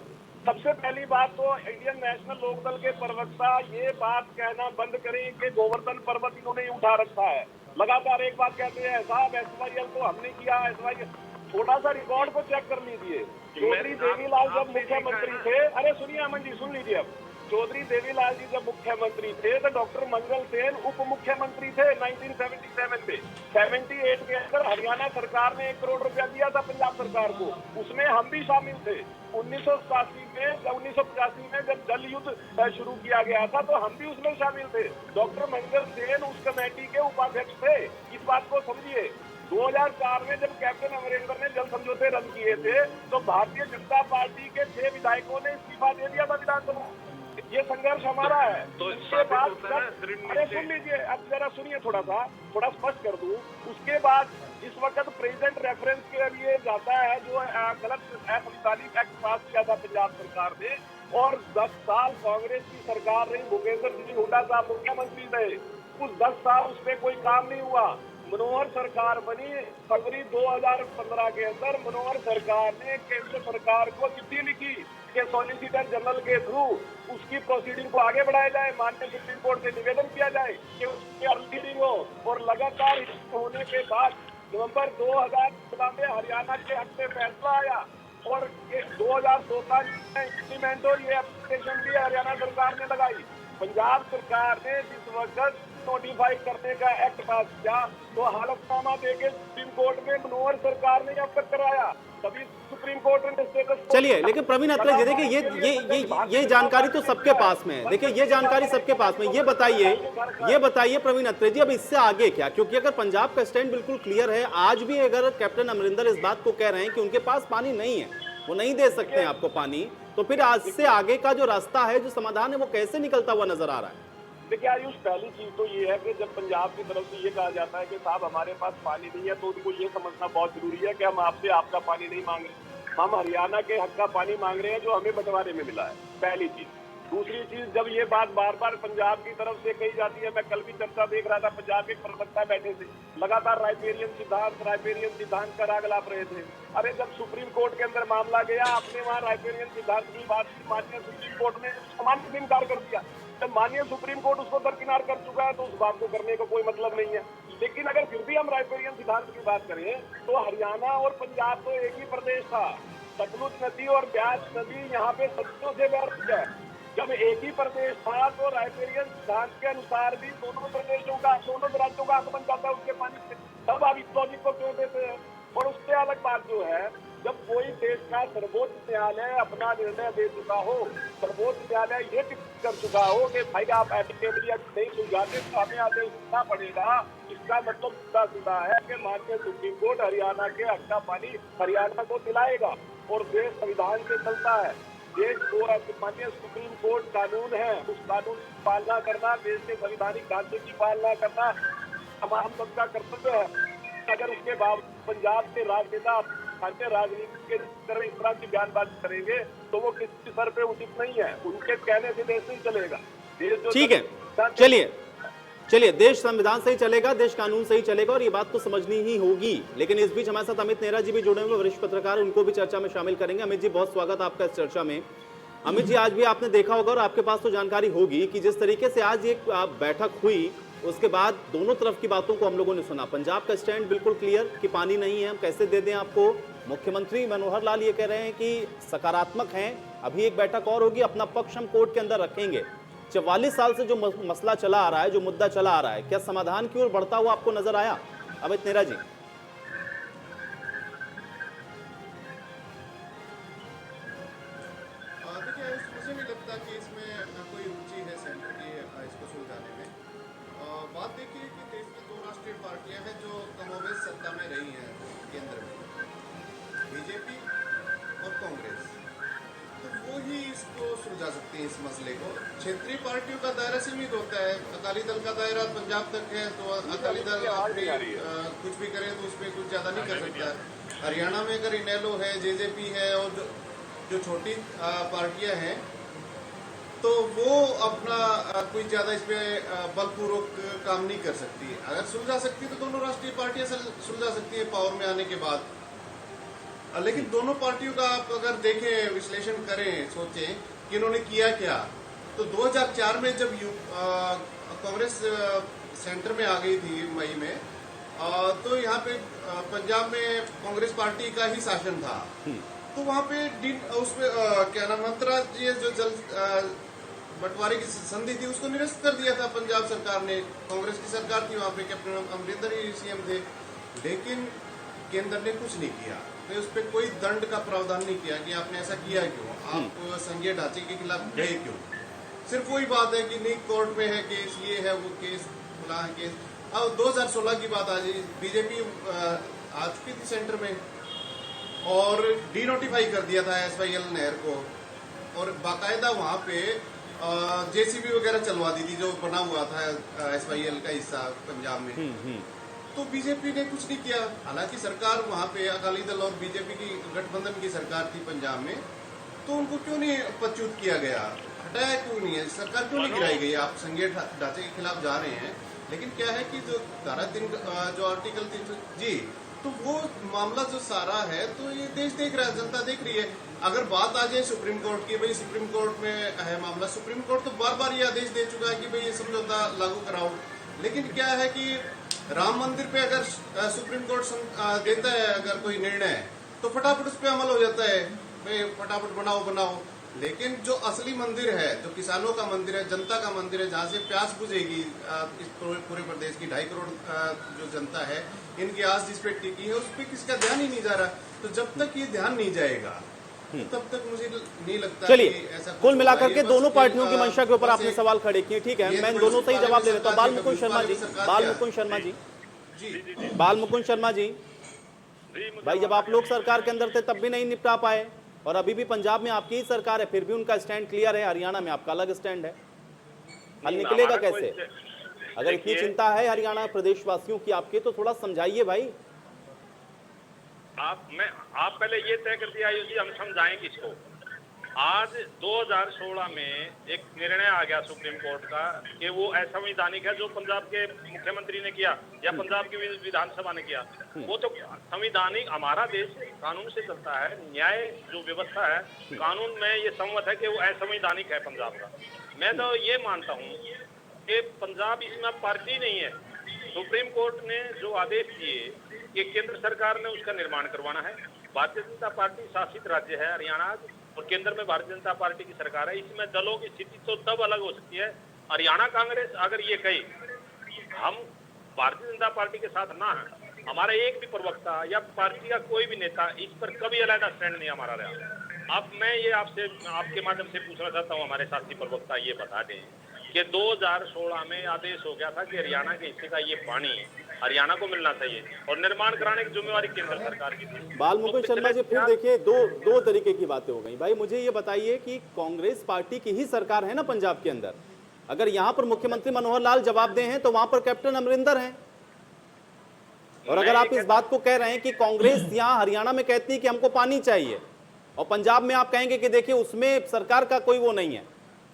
सबसे पहली बात तो इंडियन नेशनल लोकदल के प्रवक्ता ये बात कहना बंद करें कि गोवर्धन पर्वत इन्होंने उठा रखा है। लगातार एक बात कहते हैं साहब SYL तो हमने किया, SYL। थोड़ा सा रिकॉर्ड को चेक कर लीजिए। चौधरी देवीलाल जब मुख्यमंत्री थे, अरे सुनिए अमन जी, सुन लीजिए। अब चौधरी देवीलाल जी जब मुख्यमंत्री थे तो डॉक्टर मंगल सेन उप मुख्यमंत्री थे 1977 में। 78 के अंदर हरियाणा सरकार ने 1 करोड़ रुपया दिया था पंजाब सरकार को, उसमें हम भी शामिल थे। 1985 में जब जल युद्ध शुरू किया गया था तो हम भी उसमें शामिल थे। डॉक्टर मंगल सेन उस कमेटी के उपाध्यक्ष थे। इस बात को समझिए। 2004 में जब कैप्टन अमरिंदर ने जल समझौते रद्द किए थे तो भारतीय जनता पार्टी के 6 विधायकों ने इस्तीफा दे दिया था विधानसभा। ये संघर्ष हमारा है। तो उसके बाद अरे सुन लीजिए, अब जरा सुनिए, थोड़ा स्पष्ट कर दूं। उसके बाद इस वक्त प्रेजेंट रेफरेंस के लिए जाता है जो गलत असंवैधानिक एक्ट पास किया था पंजाब सरकार ने, और 10 साल कांग्रेस की सरकार रही, भूपेंद्र सिंह हुड्डा साहब मुख्यमंत्री रहे। उस 10 साल उस पर कोई काम नहीं हुआ। मनोहर सरकार बनी फरवरी 2015 के अंदर। मनोहर सरकार ने केंद्र सरकार को चिट्ठी लिखी कि सॉलिसिटर जनरल के थ्रू उसकी प्रोसीडिंग को आगे बढ़ाया जाए, माननीय सुप्रीम कोर्ट से निवेदन किया जाए कि उसकी अर्ली हो। और लगातार होने के बाद नवंबर 2014 में हरियाणा के हक में फैसला आया और 2014 में इम्प्लीमेंट हो। ये एप्लीकेशन भी हरियाणा सरकार ने लगाई। पंजाब सरकार ने जिस वक्त नोटिफाई करने का एक्ट पास किया तो हलफनामा देके सुप्रीम कोर्ट में मनोहर सरकार ने अवगत कराया, तभी सुप्रीम कोर्ट ने स्टेटस। चलिए, लेकिन प्रवीण अत्रे जी देखिए ये जानकारी तो सबके पास में है। देखिए ये जानकारी सबके पास में। ये बताइए प्रवीण अत्रे जी, अब इससे आगे क्या? क्योंकि अगर पंजाब का स्टैंड बिल्कुल क्लियर है, आज भी अगर कैप्टन अमरिंदर इस बात को कह रहे हैं कि उनके पास पानी नहीं है, वो नहीं दे सकते हैं आपको पानी, तो फिर आज से आगे का जो रास्ता है, जो समाधान है, वो कैसे निकलता हुआ नजर आ रहा है? देखिए आयुष, पहली चीज तो ये है कि जब पंजाब की तरफ से ये कहा जाता है कि साहब हमारे पास पानी नहीं है, तो उनको ये समझना बहुत जरूरी है कि हम आपसे आपका पानी नहीं मांग रहे, हम हरियाणा के हक का पानी मांग रहे हैं जो हमें बंटवारे में मिला है। पहली चीज। दूसरी चीज, जब ये बात बार बार पंजाब की तरफ से कही जाती है, मैं कल भी चर्चा देख रहा था, पंजाब के प्रवक्ता बैठे थे, लगातार राइपेरियन सिद्धांत का राग लाप रहे थे। अरे जब सुप्रीम कोर्ट के अंदर मामला गया, आपने वहाँ राइपेरियन सिद्धांत की बात की, माननीय सुप्रीम कोर्ट ने उसको इनकार कर दिया। जब माननीय सुप्रीम कोर्ट उसको दरकिनार कर चुका है तो उस बात को करने का कोई मतलब नहीं है। लेकिन अगर फिर भी हम राइपेरियन सिद्धांत की बात करें तो हरियाणा और पंजाब तो एक ही प्रदेश था। सतलुज नदी और ब्यास नदी यहाँ पे सदियों से बह रही है। जब एक ही प्रदेश था तो राइपेरियन सिद्धांत के अनुसार भी दोनों राज्यों का हक बन जाता है उसके पानी से। तब आप इस लॉजिक को क्यों देते हैं? और उससे अलग बात जो है, जब कोई देश का सर्वोच्च न्यायालय अपना निर्णय दे चुका हो, सर्वोच्च न्यायालय ये टिप्पणी कर चुका हो कि भाई आप एप्लीकेबली नहीं सुलझाते तो हमें आदेश देना पड़ेगा, इसका मतलब सीधा सीधा है कि माननीय सुप्रीम कोर्ट हरियाणा के हक का पानी हरियाणा को दिलाएगा। और देश संविधान से चलता है। देश को माननीय सुप्रीम कोर्ट कानून है, उस कानून की पालना करना, देश के संवैधानिक ढांचे की पालना करना हम सबका कर्तव्य है। अगर उसके बावजूद पंजाब के राजनेता भारतीय राजनीति के तरह इस तरह की बयानबाजी करेंगे तो वो किसी स्तर पे उचित नहीं है। उनके कहने से देश नहीं चलेगा। देश जो ठीक है, चलिए देश संविधान से ही चलेगा, देश कानून से ही चलेगा, और ये बात तो समझनी ही होगी। लेकिन इस बीच हमारे साथ अमित नेहरा जी भी जुड़े हुए, वरिष्ठ पत्रकार, उनको भी चर्चा में शामिल करेंगे। अमित जी, बहुत स्वागत आपका इस चर्चा में। अमित जी, आज भी आपने देखा होगा और आपके पास तो जानकारी होगी कि जिस तरीके से आज एक बैठक हुई, उसके बाद दोनों तरफ की बातों को हम लोगों ने सुना। पंजाब का स्टैंड बिल्कुल क्लियर कि पानी नहीं है, हम कैसे दे दें आपको। मुख्यमंत्री मनोहर लाल ये कह रहे हैं कि सकारात्मक हैं, अभी एक बैठक और होगी, अपना पक्ष हम कोर्ट के अंदर रखेंगे। 44 साल से जो मसला चला आ रहा है, जो मुद्दा चला आ रहा है, क्या समाधान की ओर बढ़ता हुआ आपको नजर आया? अमित नेहरा जी। देखिए, मुझे नहीं लगता कि इसमें कोई रुचि है सेंटर की इसको सुलझाने में। बात देखिए कि देश में 2 राष्ट्रीय पार्टियां हैं जो कमोबेश सत्ता में रही हैं केंद्र में, बीजेपी और कांग्रेस। तो वो ही इसको सुलझा सकते हैं इस मसले को। क्षेत्रीय पार्टियों का दायरा सीमित होता है, अकाली दल का दायरा पंजाब तक है, तो अकाली दल अपनी कुछ भी करे तो उसमें कुछ ज्यादा नहीं कर सकता। हरियाणा में अगर इनेलो है, जेजेपी है और जो छोटी पार्टियां हैं तो वो अपना कोई ज्यादा इस पे बलपूर्वक काम नहीं कर सकती। अगर सुलझा सकती तो दोनों राष्ट्रीय पार्टियां सुलझा सकती है पावर में आने के बाद। लेकिन दोनों पार्टियों का आप अगर देखें, विश्लेषण करें, सोचें कि इन्होंने किया क्या, तो 2004 में जब कांग्रेस सेंटर में आ गई थी मई में, तो यहाँ पे पंजाब में कांग्रेस पार्टी का ही शासन था, तो वहाँ पे उसमें क्या नाम अंतर्राज्यीय जो जल बंटवारे की संधि थी उसको निरस्त कर दिया था पंजाब सरकार ने। कांग्रेस की सरकार थी वहाँ पे, कैप्टन अमरिंदर ही सीएम थे, लेकिन केंद्र ने कुछ नहीं किया। तो उस पर कोई दंड का प्रावधान नहीं किया कि आपने ऐसा किया क्यों, आप संघीय ढांचे के खिलाफ गए क्यों। सिर्फ वही बात है कि नहीं कोर्ट में है केस, ये है वो केस, फला है केस। अब 2016 की बात आ गई, बीजेपी आ चुकी थी सेंटर में और डीनोटिफाई कर दिया था एसवाईएल नहर को, और बाकायदा वहां पे जेसीबी वगैरह चलवा दी थी जो बना हुआ था एसवाईएल का हिस्सा पंजाब में। तो बीजेपी ने कुछ नहीं किया। हालांकि सरकार वहां पे अकाली दल और बीजेपी की गठबंधन की सरकार थी पंजाब में, तो उनको क्यों नहीं पदच्युत किया गया, हटाया क्यों नहीं है, सरकार क्यों नहीं गिराई गई। आप संघीय ढांचे के खिलाफ जा रहे हैं, लेकिन क्या है कि जो धारा 3 जो आर्टिकल 300 जी, तो वो मामला जो सारा है तो ये देश देख रहा है, जनता देख रही है। अगर बात आ जाए सुप्रीम कोर्ट की, भाई सुप्रीम कोर्ट में है मामला, सुप्रीम कोर्ट तो बार बार ये आदेश दे चुका है कि भाई ये समझौता लागू कराओ। लेकिन क्या है कि राम मंदिर पे अगर सुप्रीम कोर्ट देता है अगर कोई निर्णय, तो फटाफट उस पर अमल हो जाता है, भाई फटाफट बनाओ। लेकिन जो असली मंदिर है, जो किसानों का मंदिर है, जनता का मंदिर है, जहाँ से प्यास बुझेगी इस पूरे प्रदेश की 2.5 करोड़ जो जनता है, इनकी आस जिस पे टिकी है, उस पर किसका ध्यान ही नहीं जा रहा। तो जब तक ये ध्यान नहीं जाएगा तब तक मुझे नहीं लगता। चलिए, कुल मिलाकर के दोनों पार्टियों की मंशा के ऊपर आपने सवाल खड़े किए, ठीक है, मैं दोनों से ही जवाब ले लेता हूँ। बाल मुकुंद शर्मा जी, भाई जब आप लोग सरकार के अंदर थे तब भी नहीं निपटा पाए, और अभी भी पंजाब में आपकी ही सरकार है, फिर भी उनका स्टैंड क्लियर है, हरियाणा में आपका अलग स्टैंड है। हल निकलेगा कैसे? अगर इतनी चिंता है हरियाणा प्रदेशवासियों की आपके, तो थोड़ा समझाइए भाई। आप पहले ये तय कर दिया आयुष जी, हम समझाएंगे इसको। आज 2016 में एक निर्णय आ गया सुप्रीम कोर्ट का कि वो असंवैधानिक है जो पंजाब के मुख्यमंत्री ने किया या पंजाब की विधानसभा ने किया। वो तो संवैधानिक, हमारा देश कानून से चलता है, न्याय जो व्यवस्था है कानून में ये सम्मत है कि वो असंवैधानिक है पंजाब का। मैं तो ये मानता हूँ कि पंजाब इसमें पार्टी नहीं है। सुप्रीम कोर्ट ने जो आदेश दिए कि केंद्र सरकार ने उसका निर्माण करवाना है। भारतीय जनता पार्टी शासित राज्य है हरियाणा, और केंद्र में भारतीय जनता पार्टी की सरकार है। इसमें दलों की स्थिति तो तब अलग हो सकती है। हरियाणा कांग्रेस अगर ये कहे हम भारतीय जनता पार्टी के साथ ना है, हमारा एक भी प्रवक्ता या पार्टी का कोई भी नेता इस पर कभी अलग स्टैंड नहीं हमारा रहा। अब मैं ये आपसे आपके माध्यम से पूछना चाहता हूँ, हमारे साथी प्रवक्ता ये बता दें कि 2016 में आदेश हो गया था कि हरियाणा के हिस्से का ये पानी हरियाणा को मिलना चाहिए और निर्माण कराने की जिम्मेवारी केंद्र सरकार की थी। बाल मुकुंद शर्मा जी, फिर देखिए दो तरीके की बातें हो गई। भाई मुझे ये बताइए कि कांग्रेस पार्टी की ही सरकार है ना पंजाब के अंदर, अगर यहाँ पर मुख्यमंत्री मनोहर लाल जवाबदेह हैं तो वहां पर कैप्टन अमरिंदर हैं। और अगर आप इस बात को कह रहे हैं कि कांग्रेस यहाँ हरियाणा में कहती है कि हमको पानी चाहिए, और पंजाब में आप कहेंगे कि देखिए उसमें सरकार का कोई वो नहीं है,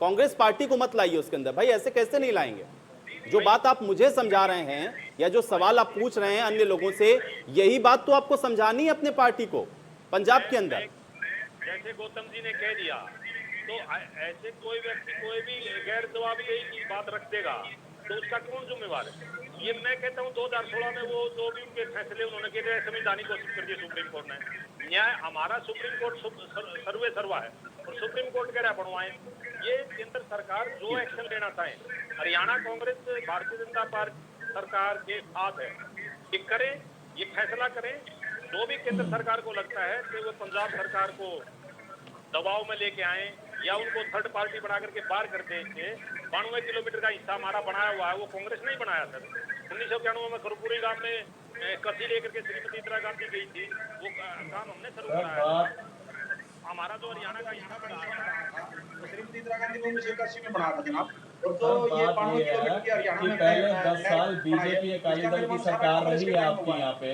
कांग्रेस पार्टी को मत लाइए उसके अंदर। भाई ऐसे कैसे नहीं लाएंगे? जो बात आप मुझे समझा रहे हैं या जो सवाल आप पूछ रहे हैं अन्य लोगों से, यही बात तो आपको समझानी है अपने पार्टी को पंजाब के अंदर। जैसे गौतम जी ने कह दिया, तो ऐसे कोई व्यक्ति कोई भी गैर जवाबदेही की बात रख देगा तो उसका कौन जिम्मेवार है? ये मैं कहता हूँ 2016 में वो जो भी उनके फैसले उन्होंने किए संवैधानिक घोषित कर दिए सुप्रीम कोर्ट ने। न्याय हमारा सुप्रीम कोर्ट सर्वे सर्वा है और सुप्रीम कोर्ट कह रहा बनवाए। ये केंद्र सरकार जो एक्शन लेना चाहे, हरियाणा कांग्रेस भारतीय जनता पार्टी सरकार के साथ है, ये करें, ये फैसला करें। जो भी केंद्र सरकार को लगता है कि वो पंजाब सरकार को दबाव में लेके आए या उनको थर्ड पार्टी बना करके पार कर दे, 92 किलोमीटर का हिस्सा हमारा बनाया हुआ है, वो कांग्रेस नहीं बनाया सर। 1991 में खरपुरी गांव में कसी लेकर के श्रीमती इंदिरा गांधी गई थी, वो काम हमने शुरू कराया। हमारा जो हरियाणा का हिस्सा बना तो श्रीमती इंदिरा गांधी को 1981 में बना था जनाब। और तो ये बात ये है कि पहले 10 साल बीजेपी अकाली दल की सरकार रही है आपके यहाँ पे,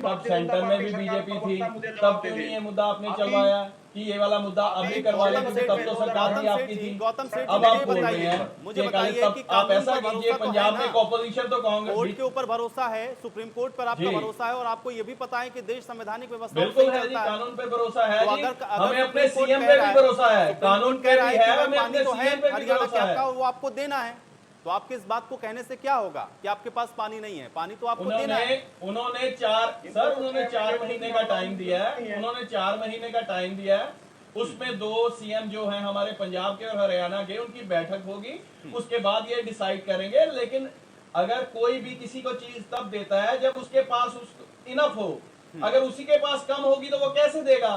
तब सेंटर में भी बीजेपी थी, तब क्यों नहीं ये मुद्दा आपने चलवाया कि ये वाला मुद्दा अभी करवा लें, क्योंकि तब तो सरकार भी आपकी थी। गौतम सेठ अब आप बोल रहे हैं मुझे कि बताइए तब कि आप ऐसा कीजिए, पंजाब में ऑपोजिशन तो कांग्रेस कोर्ट के ऊपर भरोसा है, सुप्रीम कोर्ट पर आपका भरोसा है, और आपको ये भी पता है कि देश संवैधानिक व्यवस्था बिल्कुल है जी, कानून पे भरोसा है तो जी, अगर हमें अपने सीएम पे भी भरोसा है, कानून पे भी है, हमें अपने सीएम पे भी भरोसा है, वो आपको देना है। तो आपके इस बात को कहने से क्या होगा कि आपके पास पानी नहीं है? पानी तो आपको देना है। उन्होंने 4 महीने का टाइम दिया है, उन्होंने 4 महीने का टाइम दिया है। उसमें 2 सीएम जो हैं हमारे पंजाब के और हरियाणा के, उनकी बैठक होगी, उसके बाद ये डिसाइड करेंगे। लेकिन अगर कोई भी किसी को चीज तब देता है जब उसके पास इनफ हो, अगर उसी के पास कम होगी तो वो कैसे देगा?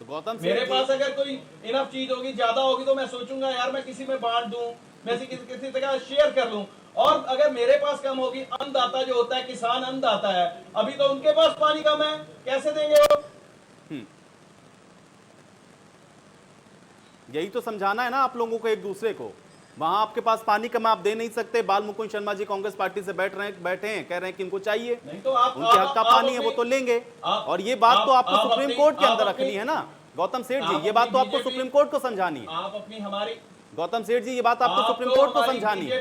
तो गौतम मेरे पास अगर कोई इनफ चीज होगी, ज्यादा होगी, तो मैं सोचूंगा यार मैं किसी में बांट दूं, मैं किसी जगह शेयर कर लूं। और अगर मेरे पास कम होगी, अन्नदाता जो होता है, किसान अन्नदाता है, अभी तो उनके पास पानी कम है, कैसे देंगे वो? यही तो समझाना है ना आप लोगों को एक दूसरे को। वहां आपके पास पानी कम, आप दे नहीं सकते। बाल मुकुंद शर्मा जी कांग्रेस पार्टी से बैठे हैं, कह रहे हैं कि इनको चाहिए, नहीं तो उनके हक का पानी है, वो तो लेंगे। और ये बात तो आपको सुप्रीम कोर्ट के अंदर रखनी है ना गौतम सेठ जी, ये बात तो आपको सुप्रीम कोर्ट को समझानी है। आप अपनी हमारी गौतम सेठ जी, ये बात आपको सुप्रीम कोर्ट को समझानी है,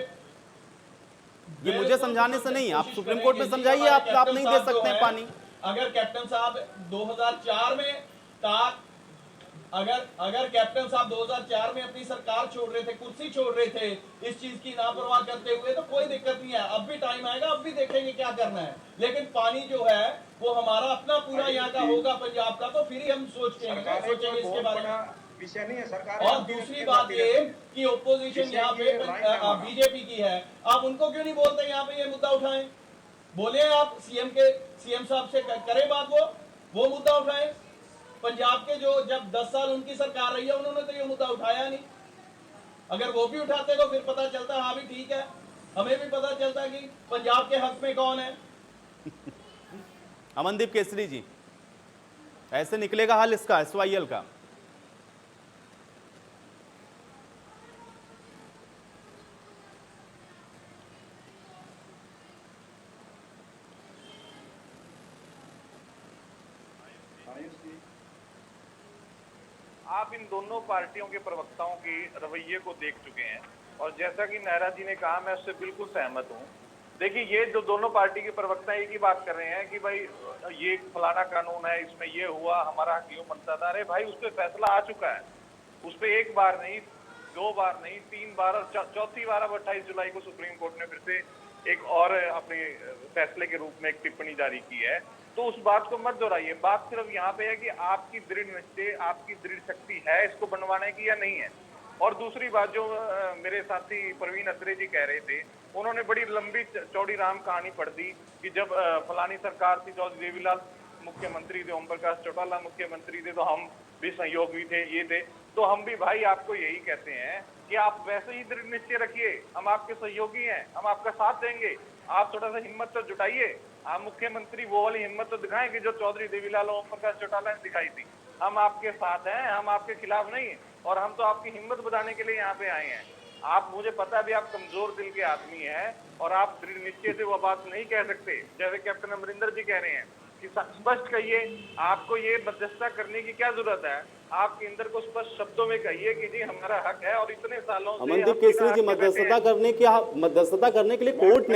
ये मुझे समझाने से नहीं। आप सुप्रीम कोर्ट में समझाइए, आप नहीं दे सकते हैं पानी। अगर कैप्टन साहब 2004 में अगर कैप्टन साहब 2004 में अपनी सरकार छोड़ रहे थे, कुर्सी छोड़ रहे थे, इस चीज की लापरवाह करते हुए, तो कोई दिक्कत नहीं है। अब भी टाइम आएगा, अब भी देखेंगे क्या करना है। लेकिन पानी जो है वो हमारा अपना पूरा यहाँ का होगा, पंजाब का, तो फिर ही हम सोचेंगे इसके बारे में। विषय नहीं है सरकार। और दूसरी बात ये कि ओपोजिशन यहाँ पे बीजेपी की है, आप उनको क्यों नहीं बोलते यहाँ पे ये मुद्दा उठाएं? बोले आप सीएम साहब से करें बात, वो मुद्दा उठाएं। पंजाब के जो जब 10 साल उनकी सरकार रही है, उन्होंने तो ये मुद्दा उठाया नहीं। अगर वो भी उठाते तो फिर पता चलता, हाँ भी ठीक है, हमें भी पता चलता कि पंजाब के हक में कौन है। अमनदीप केसरी जी, ऐसे निकलेगा हल इसका, एसवाईएल का? आप इन दोनों पार्टियों के प्रवक्ताओं के रवैये को देख चुके हैं, और जैसा कि नेहरा जी ने कहा, मैं उससे बिल्कुल सहमत हूँ। देखिए, ये जो दोनों पार्टी के प्रवक्ता एक ही बात कर रहे हैं कि भाई ये फलाना कानून है, इसमें ये हुआ, हमारा हक यूं बनता था। अरे भाई, उस पर फैसला आ चुका है, उस पर 1 बार नहीं, 2 बार नहीं, 3 बार, और चौथी बार अब 28 जुलाई को सुप्रीम कोर्ट ने फिर से एक और अपने फैसले के रूप में एक टिप्पणी जारी की है। तो उस बात को मत दोहराइए। बात सिर्फ यहाँ पे है कि आपकी दृढ़ निश्चय, आपकी दृढ़ शक्ति है इसको बनवाने की या नहीं है। और दूसरी बात, जो मेरे साथी प्रवीण अत्रे जी कह रहे थे, उन्होंने बड़ी लंबी चौड़ी राम कहानी पढ़ दी कि जब फलानी सरकार थी, चौधरी देवीलाल मुख्यमंत्री थे, ओम प्रकाश चौटाला मुख्यमंत्री थे, तो हम भी सहयोगी थे, ये थे। तो हम भी भाई आपको यही कहते हैं कि आप वैसे ही दृढ़ निश्चय रखिए, हम आपके सहयोगी हैं, हम आपका साथ देंगे। आप थोड़ा सा हिम्मत तो जुटाइए, आप मुख्यमंत्री वो वाली हिम्मत तो दिखाएं कि जो चौधरी देवीलाल ओम प्रकाश चौटाला ने दिखाई थी। हम आपके साथ हैं, हम आपके खिलाफ नहीं हैं, और हम तो आपकी हिम्मत बढ़ाने के लिए यहाँ पे आए हैं। आप, मुझे पता है भी आप कमजोर दिल के आदमी हैं, और आप दृढ़ निश्चय से वो बात नहीं कह सकते जैसे कैप्टन अमरिंदर जी कह रहे हैं कि स्पष्ट कहिए, आपको ये मध्यस्थता करने की क्या जरूरत है। आपके अंदर को स्पष्ट शब्दों में कहिए कि जी हमारा हक है, और इतने सालों से अमनदीप केसरी जी, मध्यस्थता करने के लिए कोर्ट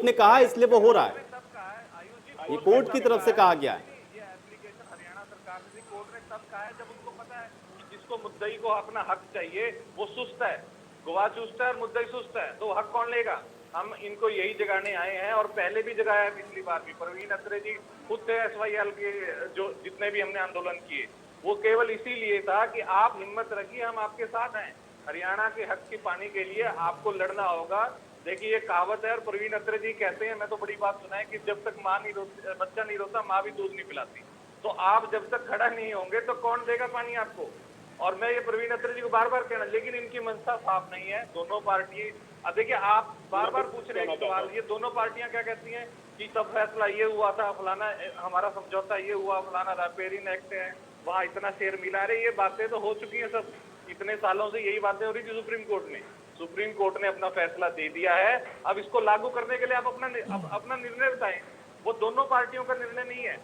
ने कहा, इसलिए वो हो रहा है, ये कोर्ट की तरफ से कहा गया है। ये एप्लीकेशन हरियाणा सरकार ने, कोर्ट ने तब कहा है जब उनको पता है जिसको मुद्दई को अपना हक चाहिए वो सुस्त है, गवाह चुस्त है और मुद्दई सुस्त है, तो हक कौन लेगा। हम इनको यही जगाने आए हैं, और पहले भी जगाया है, पिछली बार भी। प्रवीण अत्रे जी खुद थे एसवाईएल के, जो जितने भी हमने आंदोलन किए वो केवल इसीलिए था कि आप हिम्मत रखिए, हम आपके साथ हैं। हरियाणा के हक की पानी के लिए आपको लड़ना होगा। देखिए, ये कहावत है, और प्रवीण अत्रे जी कहते हैं, मैं तो बड़ी बात सुना है कि जब तक माँ नहीं रोती, बच्चा नहीं रोता, माँ भी दूध नहीं पिलाती। तो आप जब तक खड़ा नहीं होंगे तो कौन देगा पानी आपको। और मैं ये प्रवीण अत्रे जी को बार बार कहना, लेकिन इनकी मंशा साफ नहीं है। दोनों पार्टी, देखिए आप बार बार पूछ रहे हैं सवाल, ये दोनों पार्टियां क्या कहती हैं कि सब फैसला ये हुआ था, फलाना हमारा समझौता ये हुआ, फलाना रापेरिन एक्ट है, वहाँ इतना शेयर मिला रहे, ये बातें तो हो चुकी है सब। इतने सालों से यही बातें हो रही थी। सुप्रीम कोर्ट ने अपना फैसला दे दिया है। अब इसको लागू करने के लिए आप अपना निर्णय बताएं। वो दोनों पार्टियों का निर्णय नहीं है,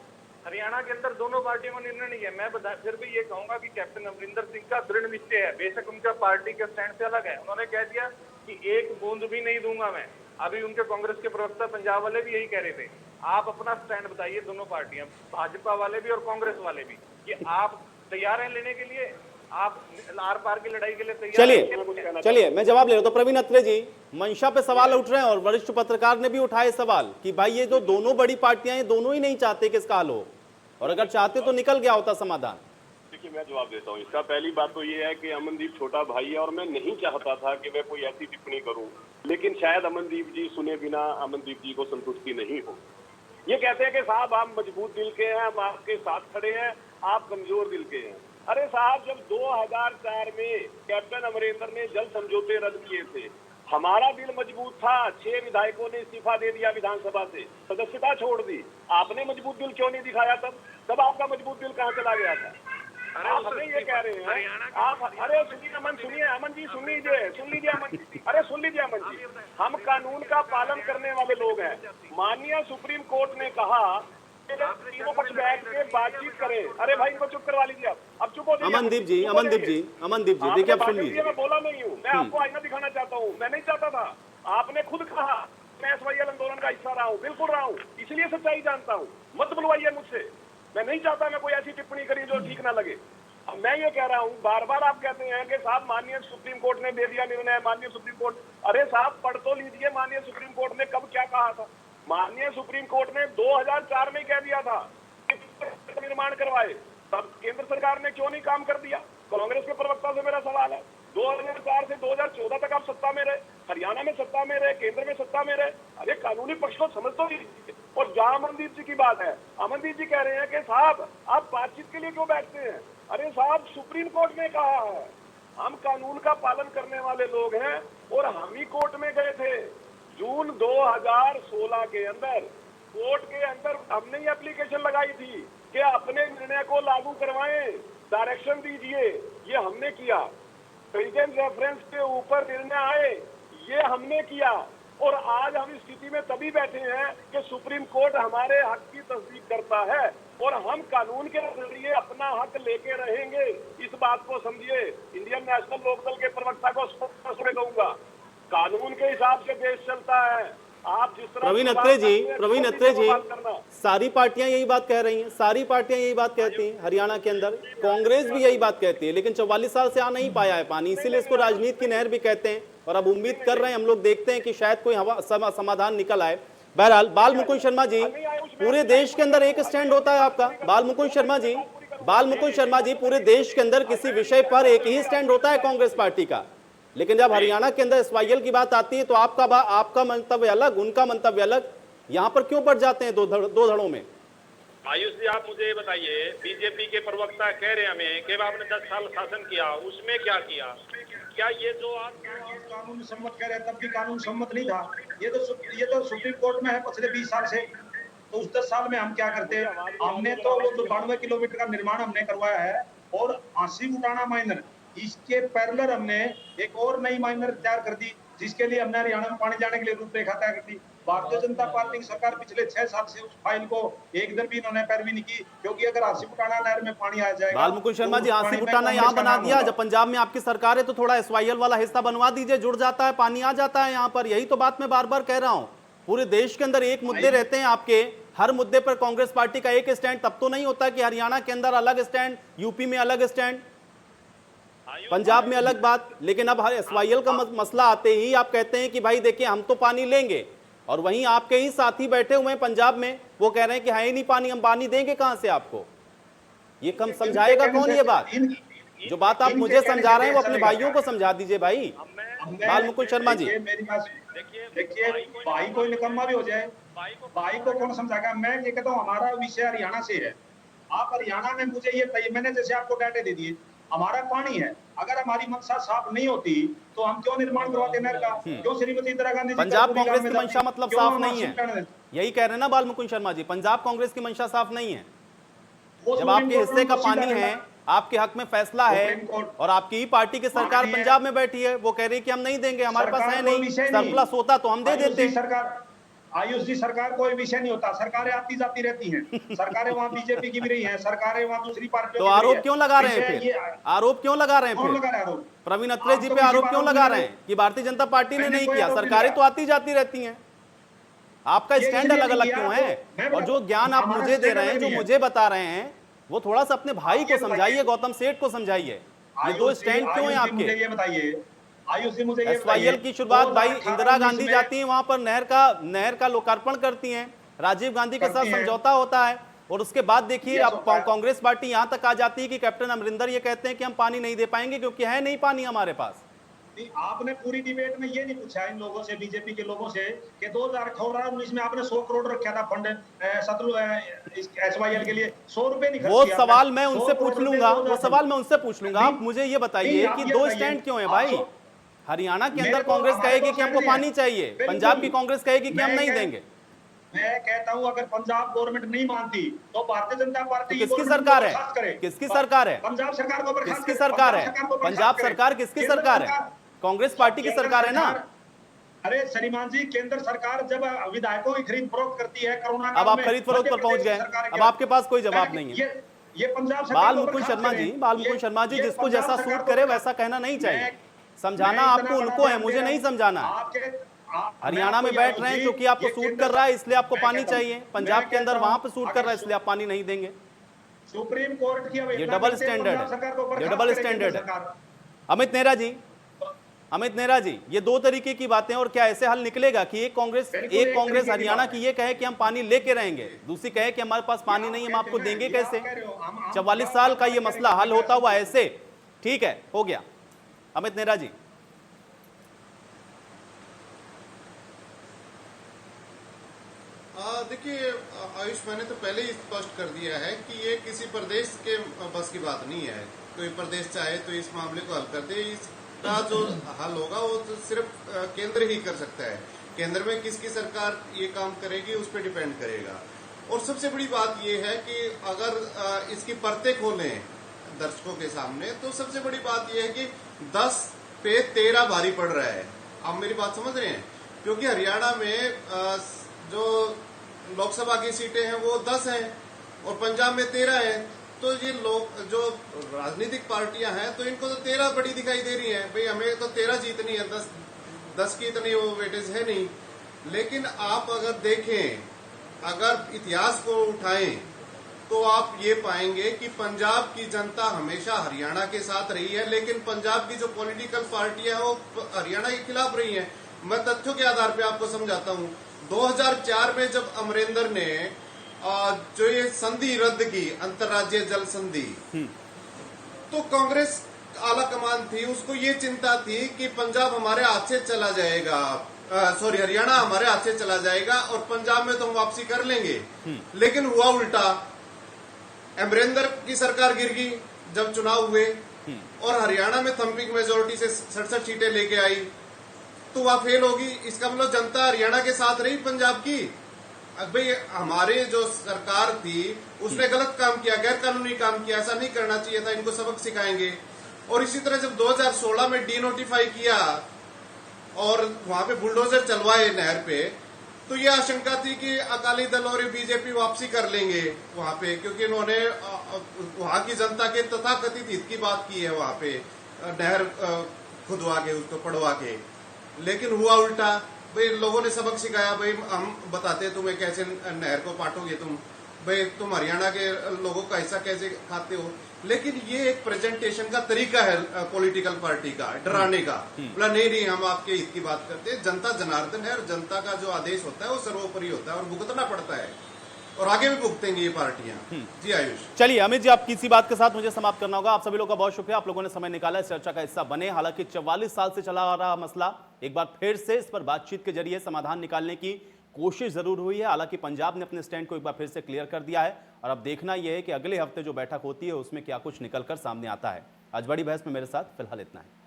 हरियाणा के अंदर दोनों पार्टियों का निर्णय नहीं है। मैं फिर भी ये कहूंगा कि कैप्टन अमरिंदर सिंह का दृढ़ निश्चय है, बेशक उनका पार्टी के स्टैंड से अलग है। उन्होंने कह दिया कि एक बूंद भी नहीं दूंगा मैं। अभी उनके कांग्रेस के प्रवक्ता पंजाब वाले भी यही कह रहे थे। आप अपना स्टैंड बताइए, दोनों पार्टियां, भाजपा वाले भी और कांग्रेस वाले भी, कि आप तैयार हैं लेने के लिए, आप आर पार की लड़ाई के लिए तैयार हैं? चलिए मैं जवाब ले रहा हूं। तो प्रवीण अत्रे जी, मंशा पे सवाल उठ रहे हैं और वरिष्ठ पत्रकार ने भी उठाए सवाल कि भाई ये जो दोनों बड़ी पार्टियां हैं, दोनों ही नहीं चाहते कि इसका हल हो, और अगर चाहते तो निकल गया होता समाधान। देखिए, मैं जवाब देता हूँ इसका। पहली बात तो ये है कि अमनदीप छोटा भाई है और मैं नहीं चाहता था कि मैं कोई ऐसी टिप्पणी करूं, लेकिन शायद अमनदीप जी सुने बिना अमनदीप जी को संतुष्टि नहीं हो। ये कहते हैं कि साहब आप मजबूत दिल के हैं, हम आपके साथ खड़े हैं, आप कमजोर दिल के हैं। अरे साहब, जब 2004 में कैप्टन अमरिंदर ने जल समझौते रद्द किए थे, हमारा दिल मजबूत था। 6 विधायकों ने इस्तीफा दे दिया विधानसभा से, सदस्यता छोड़ दी। आपने मजबूत दिल क्यों नहीं दिखाया? तब आपका मजबूत दिल कहाँ चला गया था? आप हमें ये कह रहे हैं, आप अरे सुनिए अमन, सुनिए अमन जी, सुन लीजिए अमन जी, अरे सुन लीजिए अमन जी, हम कानून का पालन करने वाले लोग हैं। माननीय सुप्रीम कोर्ट ने कहा तीनों पक्ष बैठ के बातचीत करें। अरे भाई, इनको चुप करवा लीजिए। अब चुप हो जाइए। अमनदीप जी देखिए, आप सुन लीजिए। मैं बोला नहीं हूँ, मैं आपको आईना दिखाना चाहता हूँ। मैं नहीं चाहता था, आपने खुद कहा मैं एसवाईएल आंदोलन का हिस्सा रहा हूँ, बिल्कुल रहा हूँ, इसलिए सच्चाई जानता हूँ। मत बुलवाइए मुझसे, मैं नहीं चाहता मैं कोई ऐसी टिप्पणी करी जो ठीक ना लगे। अब मैं ये कह रहा हूँ, बार बार आप कहते हैं कि साहब माननीय सुप्रीम कोर्ट ने दे दिया निर्णय, माननीय सुप्रीम कोर्ट। अरे साहब, पढ़ तो लीजिए माननीय सुप्रीम कोर्ट ने कब क्या कहा था। माननीय सुप्रीम कोर्ट ने 2004 में कह दिया था कि निर्माण करवाए, तब केंद्र सरकार ने क्यों नहीं काम कर दिया? कांग्रेस के प्रवक्ता से मेरा सवाल है। 2004 से 2014 तक आप सत्ता में रहे, हरियाणा में सत्ता में रहे, केंद्र में सत्ता में रहे। अरे कानूनी पक्ष को समझ तो लीजिए। और जहां अमनदीप जी की बात है, अमनदीप जी कह रहे हैं कि साहब आप बातचीत के लिए क्यों बैठते हैं? अरे साहब, सुप्रीम कोर्ट ने कहा है, हम कानून का पालन करने वाले लोग हैं और हम ही कोर्ट में गए थे। जून 2016 के अंदर कोर्ट के अंदर हमने ये एप्लीकेशन लगाई थी कि अपने निर्णय को लागू करवाएं, डायरेक्शन दीजिए। ये हमने किया। प्रेसिडेंट रेफरेंस के ऊपर निर्णय आए, ये हमने किया। और आज हम इस स्थिति में तभी बैठे हैं कि सुप्रीम कोर्ट हमारे हक की तस्दीक करता है और हम कानून के जरिए अपना हक लेके रहेंगे। इस बात को समझिए। इंडियन नेशनल लोकदल के प्रवक्ता को स्पष्ट में कहूंगा, कानून के हिसाब से देश चलता है। आप जिस तरह प्रवीण अत्रे जी, सारी पार्टियां यही बात कह रही हैं, सारी पार्टियां यही बात कहती हैं। हरियाणा के अंदर कांग्रेस भी यही बात कहती है, लेकिन 44 साल से आ नहीं पाया है पानी, इसीलिए इसको राजनीति की नहर भी कहते हैं। और अब उम्मीद कर रहे हैं, हम लोग देखते हैं कि शायद कोई समाधान निकल आए। बहरहाल, बाल मुकुंद शर्मा जी, पूरे देश के अंदर एक स्टैंड होता है आपका। बाल मुकुंद शर्मा जी, पूरे देश के अंदर किसी विषय पर एक ही स्टैंड होता है कांग्रेस पार्टी का, लेकिन जब हरियाणा के अंदर एसवाईएल की बात आती है तो आपका मंतव्य अलग, उनका मंतव्य अलग। यहाँ पर क्यों बढ़ जाते हैं दो धड़ों में? आयुष जी, आप मुझे ये बताइए, बीजेपी के प्रवक्ता कह रहे हैं हमें कि आपने 10 साल शासन किया, उसमें क्या किया? क्या ये जो आप कानून सम्मत कह रहे हैं, तब भी कानून सम्मत नहीं था। ये तो सुप्रीम कोर्ट में है पिछले 20 साल से। तो उस 10 साल में हम क्या करते हैं? हमने तो वो जो 92 किलोमीटर का निर्माण हमने करवाया है और आंसी बुटाना माइनर, इसके पैरेलल हमने एक और नई माइनर तैयार कर दी, जिसके लिए हमने हरियाणा में पानी जाने के लिए रूपरेखा तय कर दी। भारतीय जनता पार्टी की सरकार पिछले 6 साल से उस फाइल को एक दिन भी इन्होंने पैरवी नहीं की, क्योंकि अगर हांसी बुटाना नहर में पानी आ जाएगा। बाल मुकुंद शर्मा जी, हांसी बुटाना यहाँ बना दिया, जब पंजाब में आपकी सरकार है तो थोड़ा एसवाईएल वाला हिस्सा बनवा दीजिए, जुड़ जाता है, पानी आ जाता है यहाँ पर। यही तो बात मैं बार बार कह रहा हूँ। पूरे देश के अंदर एक मुद्दे रहते हैं आपके, हर मुद्दे पर कांग्रेस पार्टी का एक स्टैंड। तब तो नहीं होता कि हरियाणा के अंदर अलग स्टैंड, यूपी में अलग स्टैंड, पंजाब में अलग बात। लेकिन अब एसवाईएल का मसला आते ही आप कहते हैं कि भाई देखिए हम तो पानी लेंगे, और वहीं आपके ही साथी बैठे हुए हैं पंजाब में, वो कह रहे हैं कि है ही नहीं पानी, हम पानी देंगे कहां से आपको? ये कम समझाएगा कौन ये बात? जो बात आप मुझे समझा रहे हैं वो अपने भाइयों को समझा दीजिए भाई। बाल मुकुंद शर्मा जी, मेरी बात देखिए, भाई कोई निकम्मा भी हो जाए, भाई को कौन समझाएगा? मैं ये कहता हूँ, हमारा विषय हरियाणा से है। आप हरियाणा में मुझे ये, मैंने जैसे आपको डाटे दे दिए, हमारा पानी है। अगर हमारी मंशा साफ नहीं होती तो हम क्यों निर्माण करवाते नहर का? क्यों श्रीमती इंदिरा गांधी जी पंजाब कांग्रेस की मंशा मतलब साफ नहीं है, यही कह रहे हैं ना बाल मुकुंद शर्मा जी, पंजाब कांग्रेस की मंशा साफ नहीं है। जब आपके हिस्से का पानी है, आपके हक में फैसला है और आपकी ही पार्टी की सरकार पंजाब में बैठी है, वो कह रही है कि हम नहीं देंगे, हमारे पास है नहीं, सरप्लस होता तो हम दे देते। सरकार आयुष जी, सरकार कोई विषय नहीं होता, सरकारें आती जाती रहती हैं, सरकारें वहाँ बीजेपी की भी रही हैं, सरकारें वहाँ दूसरी पार्टियों तो आरोप क्यों लगा रहे हैं फिर? आरोप क्यों लगा रहे हैं फिर? प्रवीण अत्रे जी पे आरोप क्यों लगा रहे हैं कि भारतीय जनता पार्टी ने नहीं किया? सरकारें तो आती जाती रहती हैं, आपका स्टैंड अलग अलग क्यों है? और जो ज्ञान आप मुझे दे रहे हैं, जो मुझे बता रहे हैं, वो थोड़ा सा अपने भाई को समझाइए, गौतम सेठ को समझाइए। ये दो स्टैंड क्यों है आपके? ये बताइए आयुष जी, मुझे एसवाईएल की शुरुआत भाई इंदिरा गांधी जाती हैं, वहां पर नहर का लोकार्पण करती हैं, राजीव गांधी के साथ समझौता होता है, और उसके बाद देखिए अब कांग्रेस पार्टी यहां तक आ जाती है कि कैप्टन अमरिंदर ये कहते हैं कि हम पानी नहीं दे पाएंगे क्योंकि है नहीं पानी हमारे पास। आपने पूरी डिबेट में ये नहीं पूछा इन लोगों से, बीजेपी के लोगों से, कि 2018-19 में आपने 100 करोड़ रखा था फंड एसवाईएल के लिए, 100 रुपए नहीं खर्च वो किया। सवाल मैं उनसे पूछ लूंगा, वो सवाल मैं उनसे पूछ लूंगा। आप मुझे ये बताइए कि दो स्टैंड क्यों है भाई? हरियाणा के अंदर कांग्रेस कहेगी कि हमको पानी चाहिए, पंजाब की कांग्रेस कहेगी कि हम नहीं देंगे। मैं कहता हूं अगर पंजाब गवर्नमेंट नहीं मानती तो भारतीय जनता पार्टी किसकी सरकार है? किसकी सरकार है? पंजाब सरकार को बर्खास्त किसकी सरकार है? पंजाब सरकार किसकी सरकार है? कांग्रेस पार्टी की सरकार है ना। अरे श्रीमान जी, केंद्र सरकार जब विधायकों की खरीद फरोख्त करती है कोरोना अब आप खरीद फरोख्त पर पहुंच गए, अब आपके पास कोई जवाब नहीं है। ये पंजाब बाल मुकुंद शर्मा जी, जिसको जैसा सूट करे वैसा कहना नहीं चाहिए। समझाना आपको उनको है, मुझे नहीं समझाना। हरियाणा में बैठ रहे हैं क्योंकि आपको सूट कर रहा है इसलिए आपको पानी चाहिए, पंजाब के अंदर वहां पे सूट कर रहा है इसलिए आप पानी नहीं देंगे। सुप्रीम कोर्ट की ये डबल स्टैंडर्ड है, ये डबल स्टैंडर्ड है। अमित नेहरा जी, ये दो तरीके की बातें, और क्या ऐसे हल निकलेगा कि एक कांग्रेस हरियाणा की ये कहे कि हम पानी लेके रहेंगे, दूसरी कहे कि हमारे पास पानी नहीं, हम आपको देंगे कैसे? 44 साल का ये मसला हल होता हुआ ऐसे? ठीक है, हो गया। अमित नेहरा जी, देखिए आयुष, मैंने तो पहले ही स्पष्ट कर दिया है कि ये किसी प्रदेश के बस की बात नहीं है। कोई प्रदेश चाहे तो इस मामले को हल कर दे, इसका जो हल होगा वो तो सिर्फ केंद्र ही कर सकता है। केंद्र में किसकी सरकार ये काम करेगी उस पर डिपेंड करेगा। और सबसे बड़ी बात ये है कि अगर इसकी परतें खोलें दर्शकों के सामने, तो सबसे बड़ी बात यह है कि 10 पे 13 भारी पड़ रहा है। आप मेरी बात समझ रहे हैं? क्योंकि हरियाणा में जो लोकसभा की सीटें हैं वो 10 हैं और पंजाब में 13 हैं। तो ये लोग जो राजनीतिक पार्टियां हैं तो इनको तो 13 बड़ी दिखाई दे रही हैं। भाई हमें तो 13 जीतनी है, 10 की इतनी वो वेटेज है नहीं। लेकिन आप अगर देखें, अगर इतिहास को उठाएं तो आप ये पाएंगे कि पंजाब की जनता हमेशा हरियाणा के साथ रही है, लेकिन पंजाब की जो पॉलिटिकल पार्टियां हैं वो हरियाणा के खिलाफ रही हैं। मैं तथ्यों के आधार पे आपको समझाता हूं। 2004 में जब अमरिंदर ने जो ये संधि रद्द की, अंतर्राज्यीय जल संधि, तो कांग्रेस आला कमान थी, उसको ये चिंता थी कि पंजाब हमारे हाथ से चला जाएगा, हरियाणा हमारे हाथ से चला जाएगा और पंजाब में तो हम वापसी कर लेंगे। लेकिन हुआ उल्टा, अमरिंदर की सरकार गिर गई जब चुनाव हुए और हरियाणा में थम्पिंग मेजोरिटी से 67 सीटें लेके आई, तो वह फेल होगी। इसका मतलब जनता हरियाणा के साथ रही पंजाब की। भाई हमारे जो सरकार थी उसने गलत काम किया, गैर कानूनी काम किया, ऐसा नहीं करना चाहिए था, इनको सबक सिखाएंगे। और इसी तरह जब 2016 में डीनोटिफाई किया और वहां पे बुलडोजर चलवाए नहर पे, तो ये आशंका थी कि अकाली दल और बीजेपी वापसी कर लेंगे वहां पे, क्योंकि इन्होंने वहां की जनता के तथाकथित हित की बात की है वहां पे, नहर खुदवा के उसको पड़वा के। लेकिन हुआ उल्टा। भाई लोगों ने सबक सिखाया, भाई हम बताते तुम्हें कैसे नहर को पाटोगे तुम, भाई तुम हरियाणा के लोगों का हिस्सा कैसे खाते हो। लेकिन ये एक प्रेजेंटेशन का तरीका है पॉलिटिकल पार्टी का, डराने का। बोला नहीं हम आपके हित की बात करते हैं, जनता जनार्दन है और जनता का जो आदेश होता है वो सर्वोपरि होता है और भुगतना पड़ता है और आगे भी भुगतेंगी ये पार्टियां। जी आयुष। चलिए अमित जी, आप किसी बात के साथ मुझे समाप्त करना होगा। आप सभी लोगों का बहुत शुक्रिया, आप लोगों ने समय निकाला, इस चर्चा का हिस्सा बने। हालांकि 44 साल से चला आ रहा मसला एक बार फिर से इस पर बातचीत के जरिए समाधान निकालने की कोशिश जरूर हुई है। हालांकि पंजाब ने अपने स्टैंड को एक बार फिर से क्लियर कर दिया है और अब देखना यह है कि अगले हफ्ते जो बैठक होती है उसमें क्या कुछ निकलकर सामने आता है। आज बड़ी बहस में मेरे साथ फिलहाल इतना है।